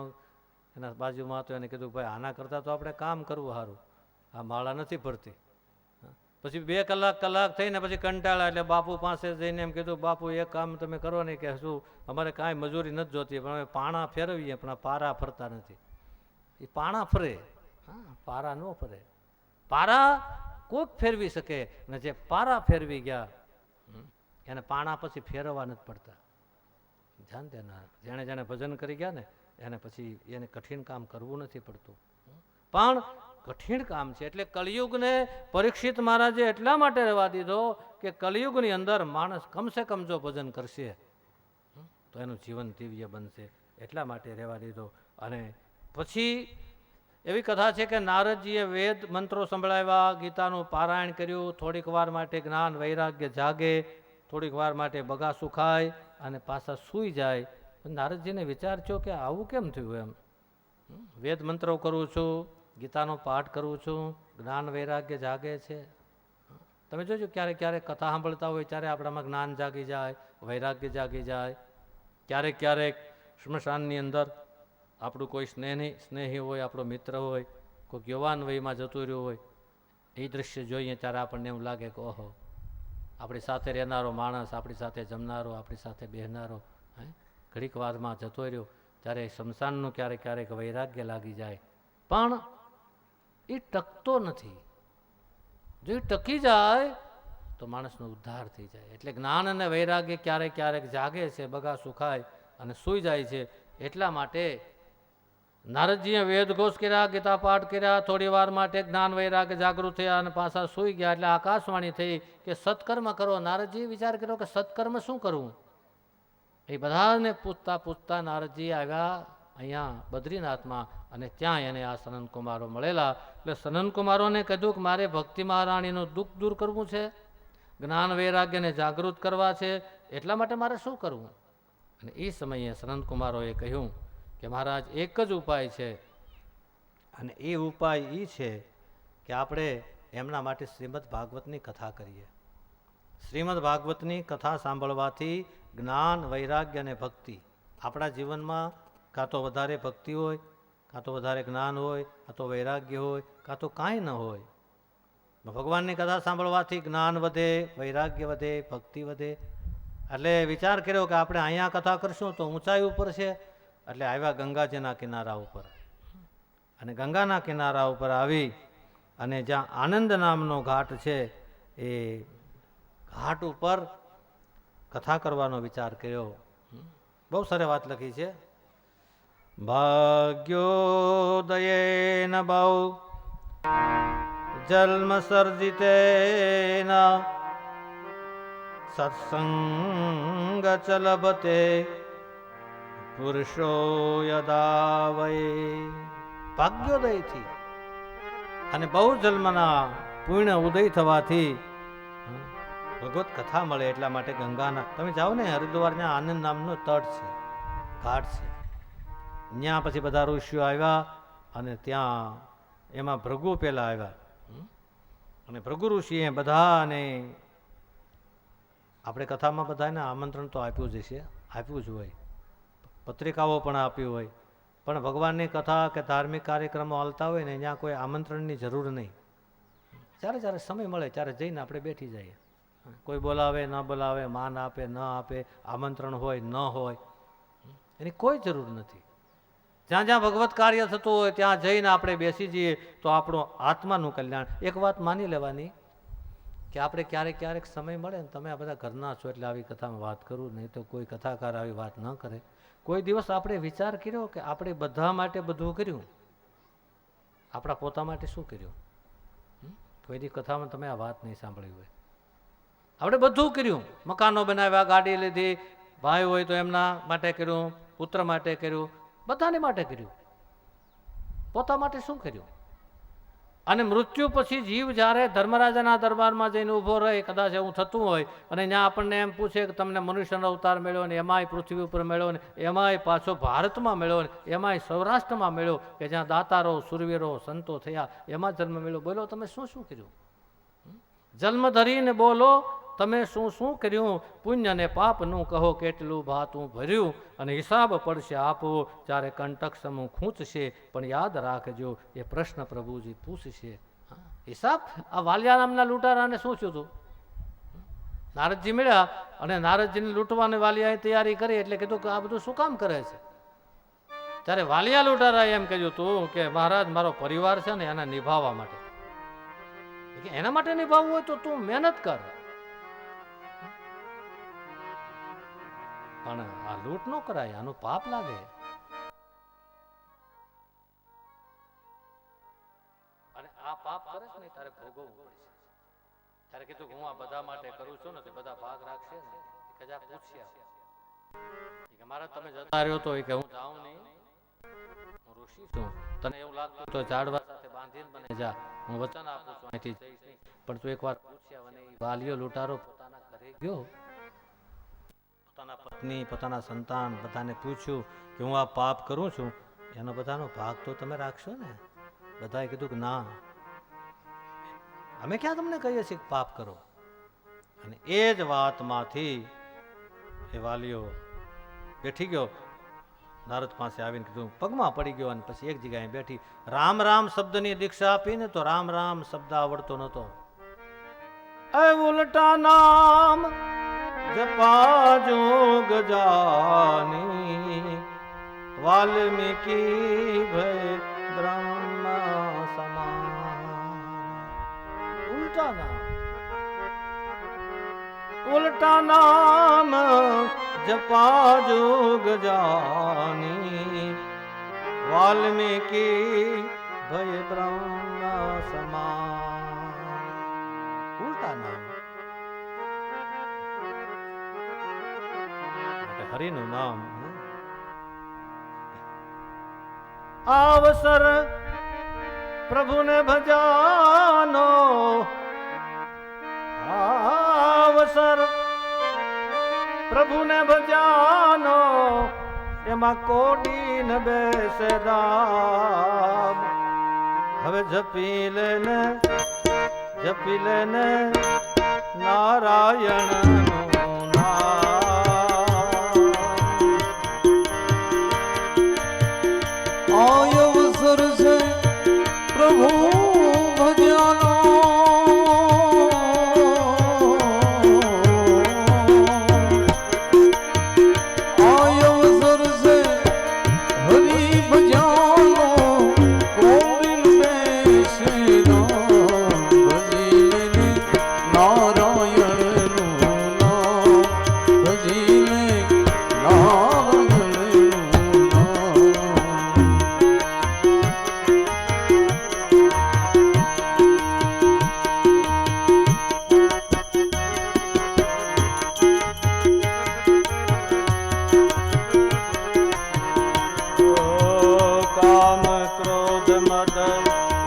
એના બાજુમાં હતો, એને કીધું ભાઈ આના કરતાં તો આપણે કામ કરવું સારું, આ માળા નથી ભરતી. પછી 2 કલાક થઈને પછી કંટાળા, એટલે બાપુ પાસે જઈને એમ કીધું, બાપુ એક કામ તમે કરો નહીં કે શું, અમારે કાંઈ મજૂરી નથી જોતી, પણ અમે પાણા ફેરવીએ પણ આ પારા ફરતા નથી. એ પાણા ફરે, હા, પારા ન ફરે. પારા કોઈક ફેરવી શકે, ને જે પારા ફેરવી ગયા એને પાણા પછી ફેરવવા નથી પડતા. ધ્યાન દેનાર જેણે જેણે ભજન કરી ગયા ને એને પછી એને કઠિન કામ કરવું નથી પડતું, પણ કઠિન કામ છે. એટલે કલિયુગને પરીક્ષિત મહારાજે એટલા માટે રહેવા દીધો કે કલિયુગની અંદર માણસ કમસે કમ જો ભજન કરશે તો એનું જીવન દિવ્ય બનશે, એટલા માટે રહેવા દીધો. અને પછી એવી કથા છે કે નારદજીએ વેદ મંત્રો સંભળાવ્યા, ગીતાનું પારાયણ કર્યું, થોડીક વાર માટે જ્ઞાન વૈરાગ્ય જાગે, થોડીક વાર માટે બગાસું ખાય અને પાછા સૂઈ જાય. નારદજીને વિચાર થયો કે આવું કેમ થયું? એમ વેદ મંત્રો કરું છું, ગીતાનો પાઠ કરું છું, જ્ઞાન વૈરાગ્ય જાગે છે. તમે જોજો ક્યારેક ક્યારેક કથા સાંભળતા હોય ત્યારે આપણામાં જ્ઞાન જાગી જાય, વૈરાગ્ય જાગી જાય. ક્યારેક ક્યારેક સ્મશાનની અંદર આપણું કોઈ સ્નેહી હોય, આપણો મિત્ર હોય, કોઈક યુવાન વયમાં જતું રહ્યું હોય, એ દૃશ્ય જોઈએ ત્યારે આપણને એવું લાગે કે ઓહો, આપણી સાથે રહેનારો માણસ, આપણી સાથે જમનારો, આપણી સાથે બેહનારો ઘડીક વારમાં જતો રહ્યો. ત્યારે શમશાનનું ક્યારેક ક્યારેક વૈરાગ્ય લાગી જાય, પણ એ ટકતો નથી. જો એ ટકી જાય તો માણસનો ઉદ્ધાર થઈ જાય. એટલે જ્ઞાન અને વૈરાગ્ય ક્યારેક ક્યારેક જાગે છે, બગાસું ખાય અને સૂઈ જાય છે. એટલા માટે નારદજીએ વેદઘોષ કર્યા, ગીતા પાઠ કર્યા, થોડી વાર માટે જ્ઞાન વૈરાગ્ય જાગૃત થયા અને પાછા સૂઈ ગયા. એટલે આકાશવાણી થઈ કે સત્કર્મ કરો. નારદજીએ વિચાર કર્યો કે સત્કર્મ શું કરવું. એ બધાને પૂછતા પૂછતા નારદજી આવ્યા અહીંયા બદ્રીનાથમાં, અને ત્યાં એને આ સનનકુમારો મળેલા. એટલે સનનકુમારોને કીધું કે મારે ભક્તિ મહારાણીનું દુઃખ દૂર કરવું છે, જ્ઞાન વૈરાગ્યને જાગૃત કરવા છે, એટલા માટે મારે શું કરવું. અને એ સમયે સનનકુમારોએ કહ્યું કે મહારાજ એક જ ઉપાય છે, અને એ ઉપાય એ છે કે આપણે એમના માટે શ્રીમદ ભાગવતની કથા કરીએ. શ્રીમદ ભાગવતની કથા સાંભળવાથી જ્ઞાન વૈરાગ્ય અને ભક્તિ આપણા જીવનમાં કાં તો વધારે ભક્તિ હોય, કાં તો વધારે જ્ઞાન હોય, કાં તો વૈરાગ્ય હોય, કાં તો કાંઈ ન હોય. ભગવાનની કથા સાંભળવાથી જ્ઞાન વધે, વૈરાગ્ય વધે, ભક્તિ વધે. એટલે વિચાર કર્યો કે આપણે અહીંયા કથા કરશું તો ઊંચાઈ ઉપર છે. એટલે આવ્યા ગંગાજીના કિનારા ઉપર, અને ગંગાના કિનારા ઉપર આવી અને જ્યાં આનંદ નામનો ઘાટ છે એ ઘાટ ઉપર કથા કરવાનો વિચાર કર્યો. બહુ સરસ વાત લખી છે. ભાગ્યોદયેન બહુ જન્મ સર્જિતેન સત્સંગ ચલબતે પુરુષો યદા વય. ભાગ્યોદયથી અને બહુ જન્મના પૂર્ણ ઉદય થવાથી ભગવત કથા મળે. એટલા માટે ગંગાના તમે જાઓ ને હરિદ્વારના આનંદ નામનો તટ છે, ઘાટ છે. ત્યાં પછી બધા ઋષિઓ આવ્યા અને ત્યાં એમાં ભૃગુ પેલા આવ્યા, અને ભૃગુ ઋષિએ બધાને આપણે કથામાં બધાને આમંત્રણ તો આપ્યું જ છે, આપ્યું જ હોય, પત્રિકાઓ પણ આપી હોય, પણ ભગવાનની કથા કે ધાર્મિક કાર્યક્રમો હાલતા હોય ને ત્યાં કોઈ આમંત્રણની જરૂર નહીં. જ્યારે જ્યારે સમય મળે ત્યારે જઈને આપણે બેઠી જઈએ. કોઈ બોલાવે ન બોલાવે, માન આપે ન આપે, આમંત્રણ હોય ન હોય, એની કોઈ જરૂર નથી. જ્યાં જ્યાં ભગવત કાર્ય થતું હોય ત્યાં જઈને આપણે બેસી જઈએ તો આપણું આત્માનું કલ્યાણ. એક વાત માની લેવાની કે આપણે ક્યારેક ક્યારેક સમય મળે ને, તમે આ બધા ઘરના છો એટલે આવી કથામાં વાત કરું, નહીં તો કોઈ કથાકાર આવી વાત ન કરે. કોઈ દિવસ આપણે વિચાર કર્યો કે આપણે બધા માટે બધું કર્યું, આપણા પોતા માટે શું કર્યું? કોઈ દી કથામાં તમે આ વાત નહીં સાંભળી હોય. આપણે બધું કર્યું, મકાનો બનાવ્યા, ગાડી લીધી, ભાઈ હોય તો એમના માટે કર્યું, પુત્ર માટે કર્યું, બધાને માટે કર્યું, પોતા માટે શું કર્યું? અને મૃત્યુ પછી જીવ જ્યારે ધર્મરાજાના દરબારમાં જઈને ઊભો રહે, કદાચ એવું થતું હોય, અને ત્યાં આપણને એમ પૂછે કે તમને મનુષ્યનો અવતાર મળ્યો ને એમાંય પૃથ્વી ઉપર મળ્યો ને એમાંય પાછો ભારતમાં મળ્યો ને એમાંય સૌરાષ્ટ્રમાં મળ્યો કે જ્યાં દાતારો સુરવીરો સંતો થયા, એમાં જન્મ મળ્યો. બોલો તમે શું શું કર્યું? જન્મ ધરીને બોલો તમે શું શું કર્યું? પુણ્ય ને પાપનું કહો કેટલું ભાતું ભર્યું, અને હિસાબ પડશે આપવો જ્યારે કંટક સમૂહ ખૂંચશે. પણ યાદ રાખજો એ પ્રશ્ન પ્રભુજી પૂછશે. હિસાબ આ વાલિયા નામના લૂંટારાને શું થયું હતું? નારદજી મળ્યા અને નારદજીને લૂંટવાની વાલિયાએ તૈયારી કરી, એટલે કીધું કે આ બધું શું કામ કરે છે? ત્યારે વાલિયા લૂંટારાએ એમ કહ્યું હતું કે મહારાજ મારો પરિવાર છે ને એને નિભાવવા માટે. એના માટે નિભાવવું હોય તો તું મહેનત કર, પણ આ લૂંટ ન કરાય, આનું પાપ લાગે. અને આ પાપ કરે છે ને તારે ભોગવવું પડશે. ત્યારે કીધું હું આ બધા માટે કરું છું ને તો બધા ભાગ રાખશે ને? કજા પૂછ્યા કે મારા તમે જતા રહ્યો તો કે હું જાઉં નહીં, હું ઋષિ છું, તને એવું લાગતું તો ઝાડવા સાથે બાંધીને મને જા, હું વચન આપું છું અહીંથી જઈશ નહીં. પણ તું એકવાર પૂછ્યા, અને વાલીઓ લૂંટારો પોતાના ઘરે ગયો, પોતાના પત્ની, પોતાના સંતાન બધાને પૂછ્યું કે હું આ પાપ કરું છું, એનો બધાનો ભાગ તો તમે રાખશો ને? બધાએ કીધું કે ના, અમે ક્યાં તમને કહીએ છીએ કે પાપ કરો. અને એ જ વાતમાંથી એ વાલીઓ બેઠી ગયો, નારદ પાસે આવીને કીધું, પગમાં પડી ગયો, અને પછી એક જગ્યાએ બેઠી રામ રામ શબ્દની દીક્ષા આપીને તો રામ રામ શબ્દ આવડતો નહોતો. ઉલટા નામ જપા જોગ જાની, વાલ્મીકી ભય બ્રહ્મ સમાન. ઉલટા નામ જપા જોગ જાની, વાલ્મીકી ભય બ્રહ્મ સમાન. ઉલટા નામ માટે હરિનું નામ. અવસર પ્રભુને ભજાનો, અવસર પ્રભુને ભજાનો, એમાં કોટી ન બેસે દામ. હવે જપી લેને નારાયણનું નામ. આય અવસર છે પ્રભુ ભજ્યાનો, આય અવસર છે હરિ ભજ્યાનો, કોવિલ બેસે દામ. ભજી લેને નારાયણનું નામ, ભજી લે નારાયણનું નામ. કામ ક્રોધ મદ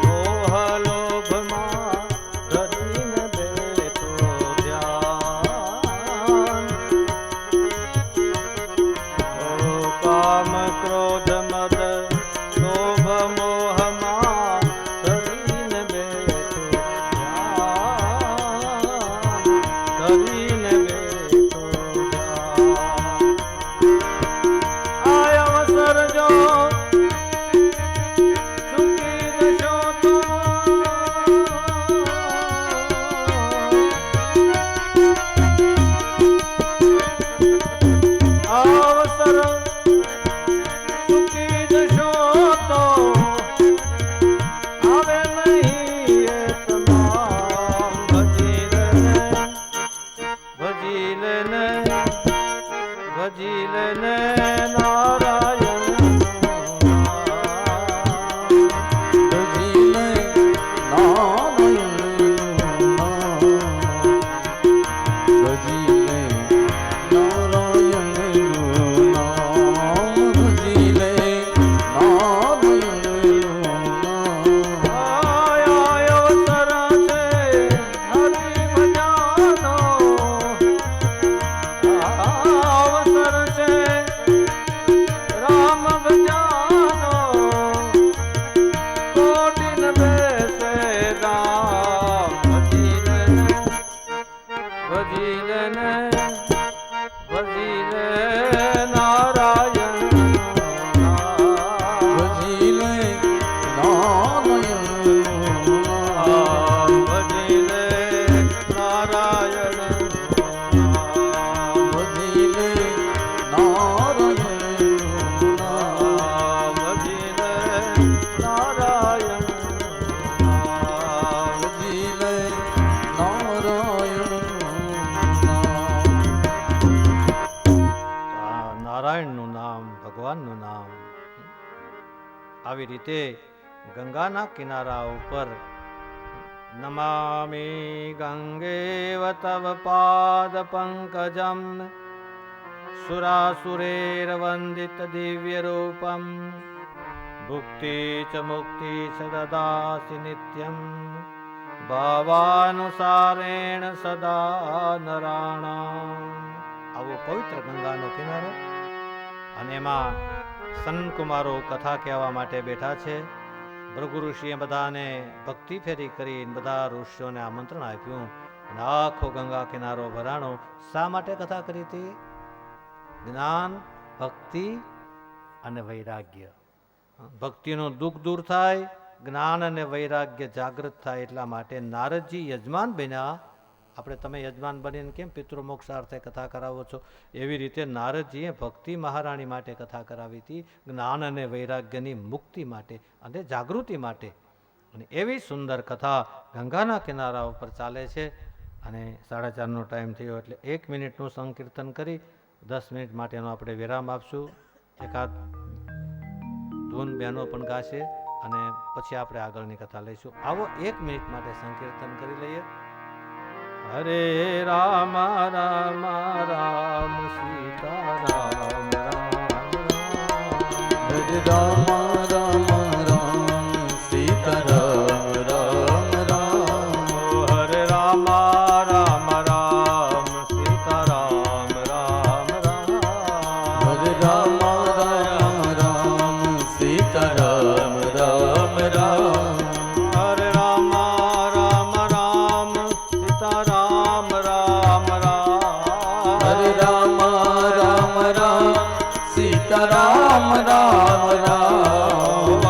મોહ લોભમાં ધરીને બેઠો ધ્યાન. કામ ક્રોધ મદ લોભ મોહમાં ધરીને બેઠો ધ્યાન, ધરીને બેઠો ધ્યાન. આય અવસર જો સુખી જશો તો, અવસર સુખી જશો તો આવે નહીં એ તમામ. ભજી લેને નારાયણ. ભજી લે નારાયણનું નામ, ભજી લે નારાયણનું નામ, ભજી લે નારાયણનું નામ. આય અવસર છે હરિ ભજાનો, અવસર છે રામ ભજાનો, કોટી ન બેસે દામ. ભજી લેને નારાયણ. ભજી લે નારાયણનું નામ, ભજી લે નારાયણ. ભજી લે નારાયણનું નામ, ભજી લે નારાયણ. ભજી લે નારાયણનું નામ. નારાયણનું નામ, ભગવાનનું નામ. આવી રીતે ગંગાના કિનારા ઉપર નમામિ ગંગેવ તવ પાદ પંકજમ, સુરાસુરેર વંદિત દિવ્ય રૂપમ, ભુક્તિ ચ મુક્તિ ચ દદાસી નિત્યમ, ભાવાનુસારેણ સદા નરાણામ. આવો પવિત્ર ગંગાનો કિનારો, અને એમાં સનકુમારો કથા કહેવા માટે બેઠા છે. ભૃગુ ઋષિએ બધાને ભક્તિ ફેરી કરી બધા ઋષિઓને આમંત્રણ આપ્યું અને આખો ગંગા કિનારો ભરાણો. શા માટે કથા કરી હતી? જ્ઞાન, ભક્તિ અને વૈરાગ્ય. ભક્તિનું દુઃખ દૂર થાય, જ્ઞાન અને વૈરાગ્ય જાગૃત થાય, એટલા માટે નારદજી યજમાન બન્યા. આપણે તમે યજમાન બનીને કેમ પિતૃ મોક્ષાર્થે કથા કરાવો છો, એવી રીતે નારદજીએ ભક્તિ મહારાણી માટે કથા કરાવી હતી, જ્ઞાન અને વૈરાગ્યની મુક્તિ માટે અને જાગૃતિ માટે. અને એવી સુંદર કથા ગંગાના કિનારા ઉપર ચાલે છે. અને 4:30નો ટાઈમ થયો એટલે 1 મિનિટનું સંકીર્તન કરી 10 મિનિટ માટેનો આપણે વિરામ આપશું. એકાદ ધૂન બહેનો પણ ગાશે અને પછી આપણે આગળની કથા લઈશું. આવો 1 મિનિટ માટે સંકીર્તન કરી લઈએ. હરે રામ રામ રામ સીતા રામ રામ હરે રામ રામ રામ સીતા રામ રામ રામ. હરે રામ રામ રામ સીતા રામ રામ રામ. હરે રામ રામ રામ સીતા રામ રામ રામ. હરે રામ રામ રામ સીતા રામ રામ રામ. હરે રામ રામ રામ સીતા રામ રામ રામ.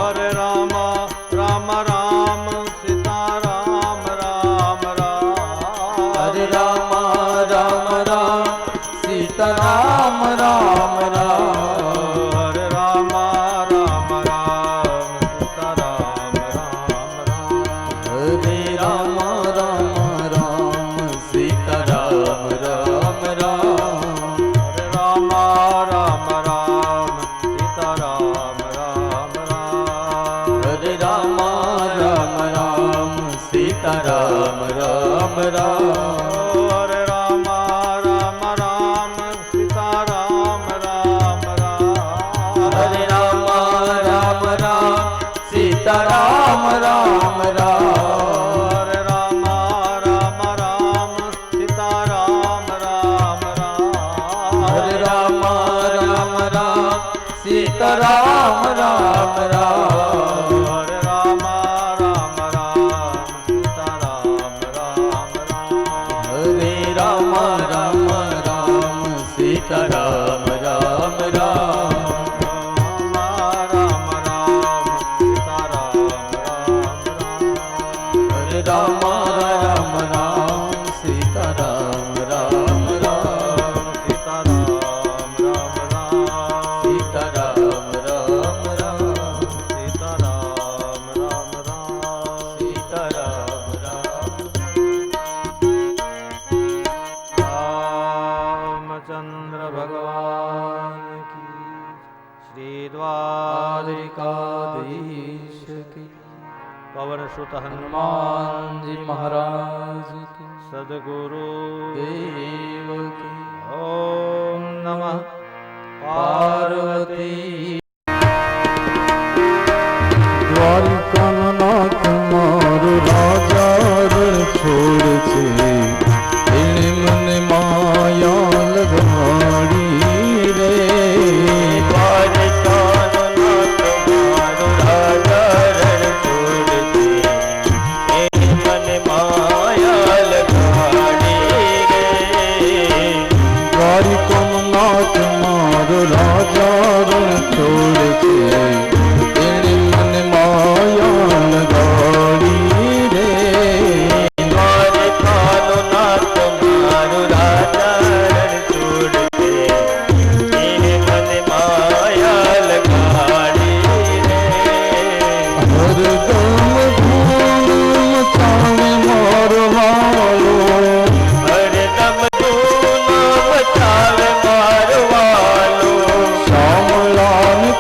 હરે રામ રામ રામ સીતા રામ રામ રામ. હરે રામ રામ રામ સીતા રામ રામ રામ. હરે રામ રામ રામ સીતા રામ રામ રામ. હરે રામ રામ રામ સીતા રામ રામ રામ. હરે રામ રામ રામ સીતા રામ રામ રામ. હરે રામ રામ રામ સીતા રામ રામ રામ. હરે રામ રામ રામ સીતા રામ રામ રામ. હરે રામ રામ રામ સીતા રામ રામ રામ. હરે રામ રામ રામ સીતા રામ રામ રામ. હરે રામ રામ રામ સીતા રામ રામ રામ. હરે રામ રામ રામ સીતા રામ રામ રામ. હરે રામ રામ રામ સીતા રામ રામ રામ. રામ રામ સીતા રામ રામ રામ. હરે રામ રામ રામ સીતા રામ રામ રામ. સીતા રામ રામ રામ. સીતા રામ રામ રામ. સીતા રામ રામ રામ. સીતા રામ રામ. રામચંદ્ર ભગવાન કી શ્રી દ્વારિકાધીશ દ્વારિકાધીશ કી. પવન સુત હનુમાન હનુમાનજી મહારાજ કી. સદગુરુ દેવ કી. ઓમ નમઃ પાર્વતી. દ્વારિકાનો નાથ મારો રાજા રણ છોડ છે. એણે મને માયા લગાડી રે. દ્વારિકાનો નાથ મારો રાજા રણ છોડ છે. એણે મને માયા લગાડી રે. દ્વારિકાનો નાથ મારો રાજા રણ છોડ છે. એણે મને માયા લગાડી રે. દ્વારિકાનો નાથ મારો રાજા રણ છોડ છે. એણે મને માયા લગાડી રે. હરદમ ધૂમ મચાવે મારો વાલો. હરદમ ધૂમ મચાવે મારો વાલો. શામળાની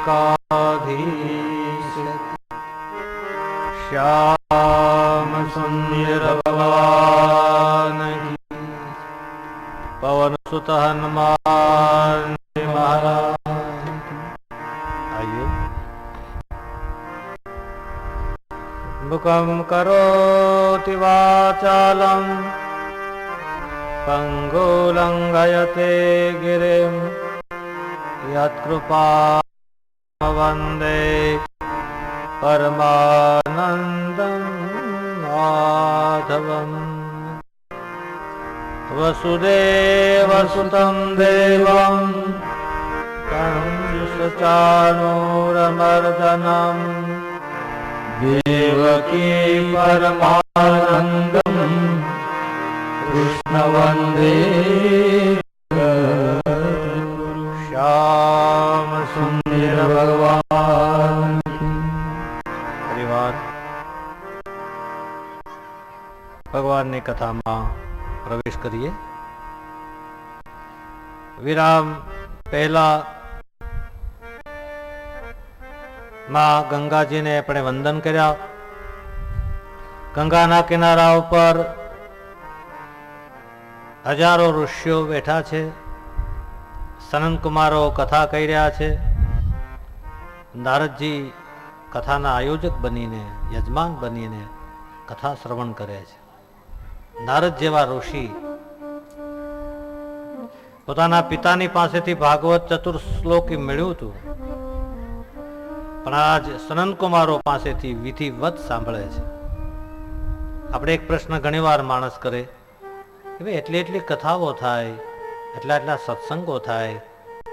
દ્વારિકાધીશ શ્યામ સુંદર ભગવાન કી પવન સુત હનુમાન મહારાજ આયુ મુખમ કરોતિ વાચાલમ પંગુલંઘયતે ગિરિમ યત્કૃપા વંદે પરમાનંદં માધવમ વસુદેવસુતં દેવં કંસચાણૂરમર્દનમ દેવકી પરમાનંદમ કૃષ્ણ વંદે શ્યામ સુંદર ભગવાન પરિવાર ભગવાનની કથામાં પ્રવેશ કરીએ. વિરામ પહેલા માં ગંગાજીને આપણે વંદન કર્યા. ગંગાના કિનારા ઉપર હજારો ઋષિઓ બેઠા છે. સનન કુમારો કથા કહી રહ્યા છે. નારદજી કથાના આયોજક બનીને યજમાન બનીને કથા શ્રવણ કરે છે. નારદ જેવા ઋષિ પોતાના પિતાની પાસેથી ભાગવત ચતુર્શ્લોકી મેળવ્યું હતું, પણ આજ સનન કુમારો પાસેથી વિધિવત સાંભળે છે. આપણે એક પ્રશ્ન ઘણીવાર માણસ કરે કે ભાઈ એટલી કથાઓ થાય, એટલા સત્સંગો થાય,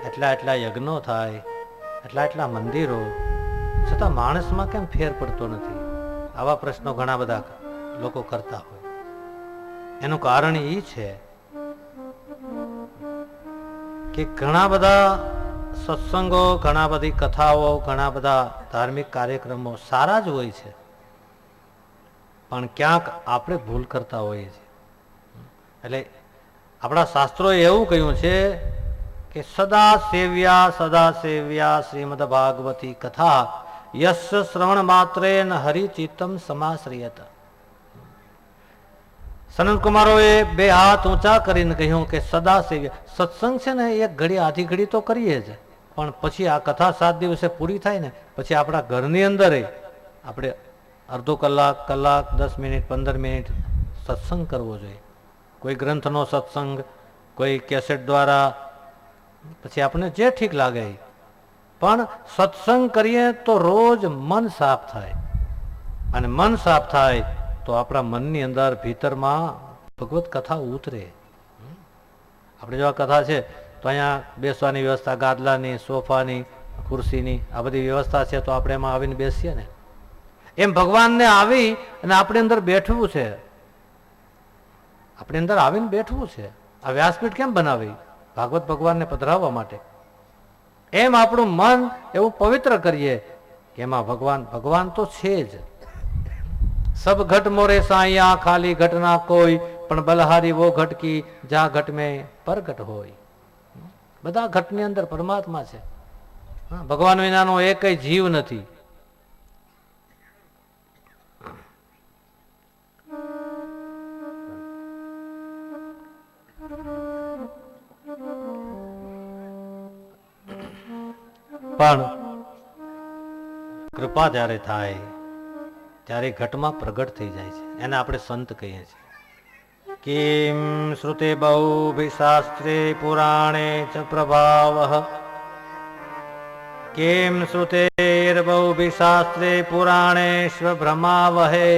એટલા યજ્ઞો થાય, એટલા મંદિરો, છતાં માણસમાં કેમ ફેર પડતો નથી? આવા પ્રશ્નો ઘણા બધા લોકો કરતા હોય. એનું કારણ એ છે કે ઘણા બધા સત્સંગો, ઘણા બધી કથાઓ, ઘણા બધા ધાર્મિક કાર્યક્રમો સારા જ હોય છે, પણ ક્યાંક આપણે ભૂલ કરતા હોઈએ છીએ. એટલે આપણા શાસ્ત્રોએ એવું કહ્યું છે કે સદા સેવ્યા શ્રીમદ ભાગવતી કથા યશ શ્રવણ માત્રે ન હરિચિત્તમ સમાશ્રિયત. સનન કુમારોએ બે હાથ ઊંચા કરીને કહ્યું કે સદા સેવ્યા. સત્સંગ છે ને એક ઘડી આધી ઘડી તો કરીએ જ, પણ પછી આ કથા 7 દિવસે પૂરી થાય ને પછી આપણા ઘરની અંદર આપણે અડધો કલાક, 10 મિનિટ, 15 મિનિટ સત્સંગ કરવો જોઈએ. કોઈ ગ્રંથનો સત્સંગ, કોઈ કેસેટ દ્વારા, પછી આપણને જે ઠીક લાગે. પણ સત્સંગ કરીએ તો રોજ મન સાફ થાય, અને મન સાફ થાય તો આપણા મનની અંદર ભીતરમાં ભગવત કથા ઉતરે. આપણે જો આ કથા છે તો અહીંયા બેસવાની વ્યવસ્થા, ગાદલાની, સોફાની, ખુરશીની આ બધી વ્યવસ્થા છે, તો આપણે એમાં આવીને બેસીએ ને. એમ ભગવાનને આવી અને આપણે અંદર બેઠવું છે, આપણે અંદર આવીને બેઠવું છે. આ વ્યાસપીઠ કેમ બનાવી? ભાગવત ભગવાનને પધરાવવા માટે. એમ આપણું મન એવું પવિત્ર કરીએ કે એમાં ભગવાન તો છે જ. સબ ઘટ મોરે સાયા ખાલી ઘટ ના કોઈ, પણ બલહારી વો ઘટ કી જા ઘટ મેં પરગટ હોય. બધા ઘટની અંદર પરમાત્મા છે. ભગવાન વિનાનો એકય જીવ નથી. પણ કૃપા જ્યારે થાય ત્યારે ઘટમાં પ્રગટ થઈ જાય છે. એને આપણે સંત કહીએ છીએ. કિમ શ્રુતે બહુભિ શાસ્ત્રે પુરાણે ચ પ્રભાવઃ, કિમ શ્રુતેર બહુભિ શાસ્ત્રે પુરાણેશ્વ ભ્રમાવહે,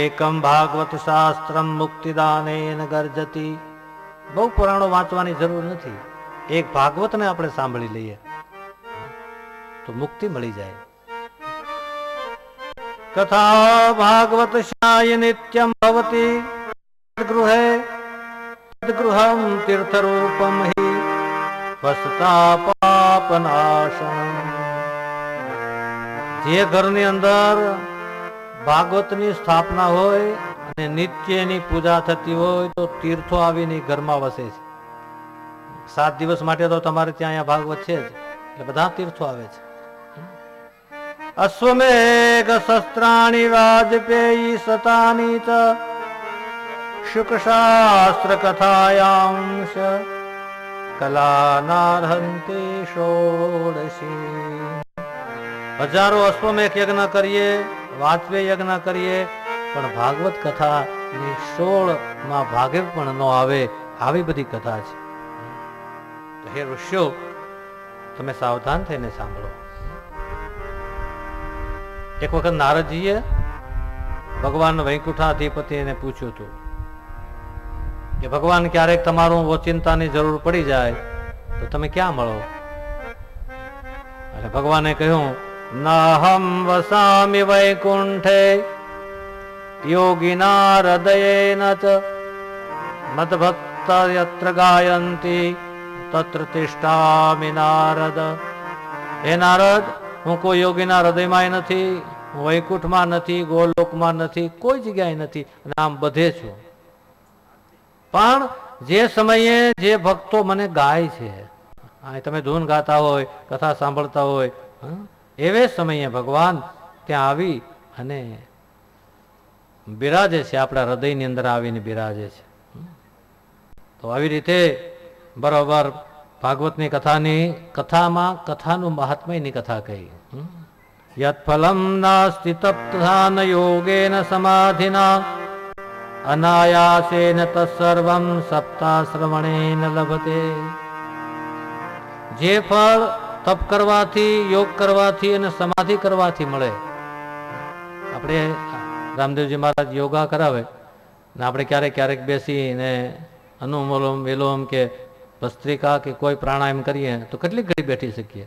એકમ ભાગવત શાસ્ત્રમ મુક્તિદાનેન ગર્જતી. બહુ પુરાણો વાંચવાની જરૂર નથી. એક ભાગવતને આપણે સાંભળી લઈએ તો મુક્તિ મળી જાય. કથા ભાગવત શાય નિત્યમ ભવતી ગૃહે તદ્ગૃહમ તીર્થરૂપમ હિ વસતા પાપનાશનમ. જે ઘરની અંદર ભાગવતની સ્થાપના હોય અને નિત્યની પૂજા થતી હોય તો તીર્થો આવીને ઘરમાં વસે છે. 7 દિવસ માટે તો તમારે ત્યાં અહીંયા ભાગવત છે જ, એટલે બધા તીર્થો આવે છે. અશ્વમેઘ શસ્ત્રાણી વાજપેયી સતાની ચ શુકશાસ્ત્ર કથાયાંશ કલાનાર્હંતે ષોડશી. હજારો અશ્વમેઘ યજ્ઞ કરીએ, વાજપેયી યજ્ઞ કરીએ, પણ ભાગવત કથા ની 16 માં ભાગે પણ ન આવે, આવી બધી કથા છે. તો હે ઋષિઓ, તમે સાવધાન થઈને સાંભળો. એક વખત નારદજીએ ભગવાન વૈકુંઠાધિપતિને પૂછ્યું હતું કે ભગવાન ક્યારેક તમારું ઓચિંતાની જરૂર પડી જાય તો તમે ક્યાં મળો? એટલે ભગવાને કહ્યું, નાહમ વસામિ વૈકુંઠે યોગિના હૃદયેન ચ મદ્ભક્તા યત્ર ગાયંતી તત્ર તિષ્ઠામિ નારદ. હે નારદ, હું કોઈ યોગીના હૃદયમાં નથી, હું વૈકુંઠમાં નથી, ગોલોકમાં નથી, કોઈ જગ્યાએ નથી, અને આમ બધે છું. પણ જે સમયે જે ભક્તો મને ગાય છે, તમે ધૂન ગાતા હોય, કથા સાંભળતા હોય, એવે સમયે ભગવાન ત્યાં આવી અને બિરાજે છે, આપણા હૃદયની અંદર આવીને બિરાજે છે. તો આવી રીતે બરોબર ભાગવતની કથામાં કથાનું મહાત્મ્યની કથા કહી. યત ફલમ નાસ્તિ તપ્તાન યોગેન સમાધિના અનાયાસેન તત્સર્વં સપ્તાશ્રવણેન લભતે. જે ફળ તપ કરવાથી, યોગ કરવાથી અને સમાધિ કરવાથી મળે. આપણે રામદેવજી મહારાજ યોગા કરાવે ને આપણે ક્યારેક ક્યારેક બેસીને અનુલોમ વિલોમ કે ભસ્ત્રિકા કે કોઈ પ્રાણાયામ કરીએ તો કેટલી ઘડી બેઠી શકીએ?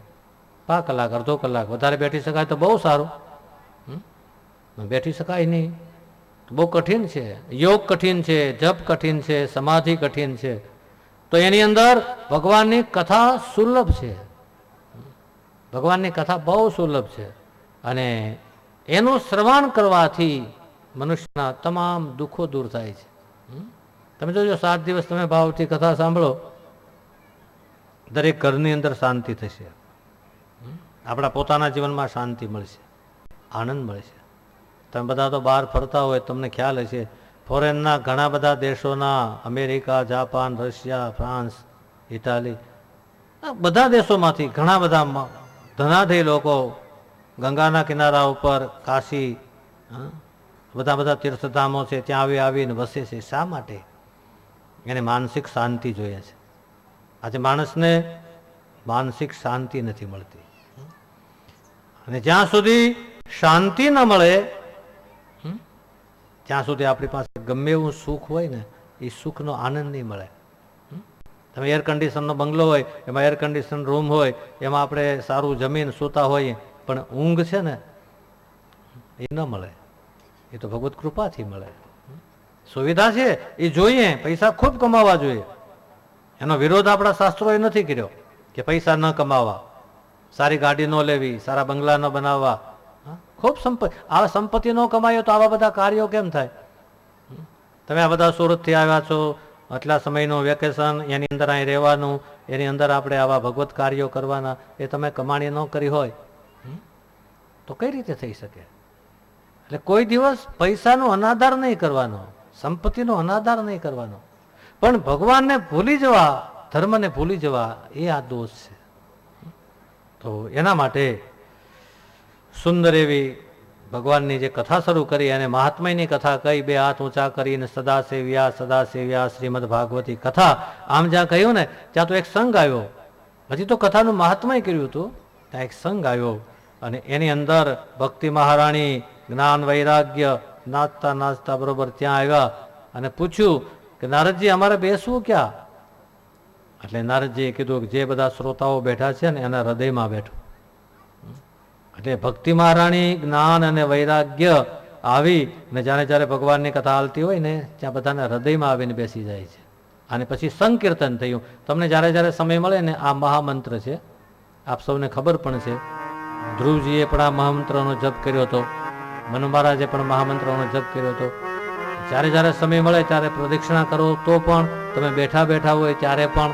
5 કલાક, અડધો કલાક. વધારે બેઠી શકાય તો બહુ સારું. બેઠી શકાય નહીં, બહુ કઠિન છે. યોગ કઠિન છે, જપ કઠિન છે, સમાધિ કઠિન છે. તો એની અંદર ભગવાનની કથા સુલભ છે. ભગવાનની કથા બહુ સુલભ છે અને એનું શ્રવણ કરવાથી મનુષ્યના તમામ દુઃખો દૂર થાય છે. તમે જોજો, 7 દિવસ તમે ભાવથી કથા સાંભળો, દરેક ઘરની અંદર શાંતિ થશે. આપણા પોતાના જીવનમાં શાંતિ મળશે, આનંદ મળશે. તમે બધા તો બહાર ફરતા હોય, તમને ખ્યાલ હશે, ફોરેનના ઘણા બધા દેશોના, America, Japan, Russia, France, Italy, બધા દેશોમાંથી ઘણા બધા ધનાઢ્ય લોકો ગંગાના કિનારા ઉપર, કાશી, બધા તીર્થધામો છે, ત્યાં આવીને વસે છે. શા માટે? એને માનસિક શાંતિ જોઈએ છે. આજે માણસને માનસિક શાંતિ નથી મળતી, અને જ્યાં સુધી શાંતિ ન મળે ત્યાં સુધી આપણી પાસે ગમે એવું સુખ હોય ને, એ સુખનો આનંદ નહીં મળે. તમે એર કન્ડિશનનો બંગલો હોય, એમાં એર કન્ડિશન રૂમ હોય, એમાં આપણે સારું જમીન સૂતા હોઈએ, પણ ઊંઘ છે ને એ ન મળે. એ તો ભગવત કૃપાથી મળે. સુવિધા છે એ જોઈએ, પૈસા ખૂબ કમાવા જોઈએ, એનો વિરોધ આપણા શાસ્ત્રોએ નથી કર્યો કે પૈસા ન કમાવા, સારી ગાડી ન લેવી, સારા બંગલા ન બનાવવા. ખૂબ આ સંપત્તિ ન કમાયો તો આવા બધા કાર્યો કેમ થાય? તમે આ બધા સુરતથી આવ્યા છો, આટલા સમયનું વેકેશન, એની અંદર અહીં રહેવાનું, એની અંદર આપણે આવા ભગવત કાર્યો કરવાના, એ તમે કમાણી ન કરી હોય તો કઈ રીતે થઈ શકે? એટલે કોઈ દિવસ પૈસાનો અનાદર નહીં કરવાનો, સંપત્તિનો અનાદર નહીં કરવાનો, પણ ભગવાનને ભૂલી જવા, ધર્મને ભૂલી જવા, એ આ દોષ છે. તો એના માટે સુંદર એવી ભગવાનની જે કથા શરૂ કરી અને મહાત્મ્યની કથા કઈ, 2 હાથ ઊંચા કરીને સદા સેવ્યા શ્રીમદ ભાગવતી કથા. આમ જ્યાં કહ્યું ને ત્યાં તો એક સંઘ આવ્યો. હજી તો કથાનું મહાત્મ્ય કર્યું હતું, ત્યાં એક સંઘ આવ્યો અને એની અંદર ભક્તિ મહારાણી જ્ઞાન વૈરાગ્ય નાચતા નાચતા બરોબર ત્યાં આવ્યા અને પૂછ્યું કે નારદજી, અમારે બેસવું ક્યાં? એટલે નારદજીએ કીધું કે જે બધા શ્રોતાઓ બેઠા છે ને એના હૃદયમાં બેઠો. એટલે ભક્તિ મહારાણી જ્ઞાન અને વૈરાગ્ય આવી ને જ્યારે ભગવાનની કથા હાલતી હોય ને ત્યાં બધાના હૃદયમાં આવીને બેસી જાય છે. અને પછી સંકીર્તન થયું. તમને જ્યારે સમય મળે ને, આ મહામંત્ર છે, આપ સૌને ખબર પણ છે. ધ્રુવજીએ પણ આ મહામંત્રનો જપ કર્યો હતો, મનુ મહારાજે પણ મહામંત્રનો જપ કર્યો હતો. જ્યારે સમય મળે ત્યારે પ્રદક્ષિણા કરો, તો પણ તમે બેઠા હોય ત્યારે પણ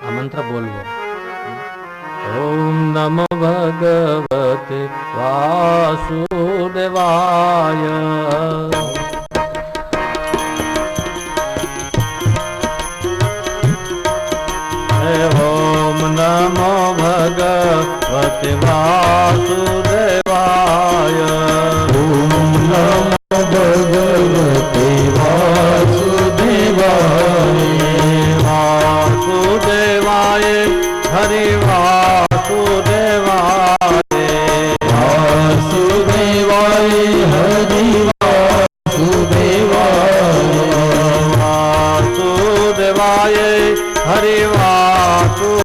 આ મંત્ર બોલવો. નમો ભગવતે વાસુદેવાય. ઓમ નમો ભગવતે વાસુદેવાય. ઓમ નમો ભગવતે વાસુદેવાય. વાસુદેવાય હરિ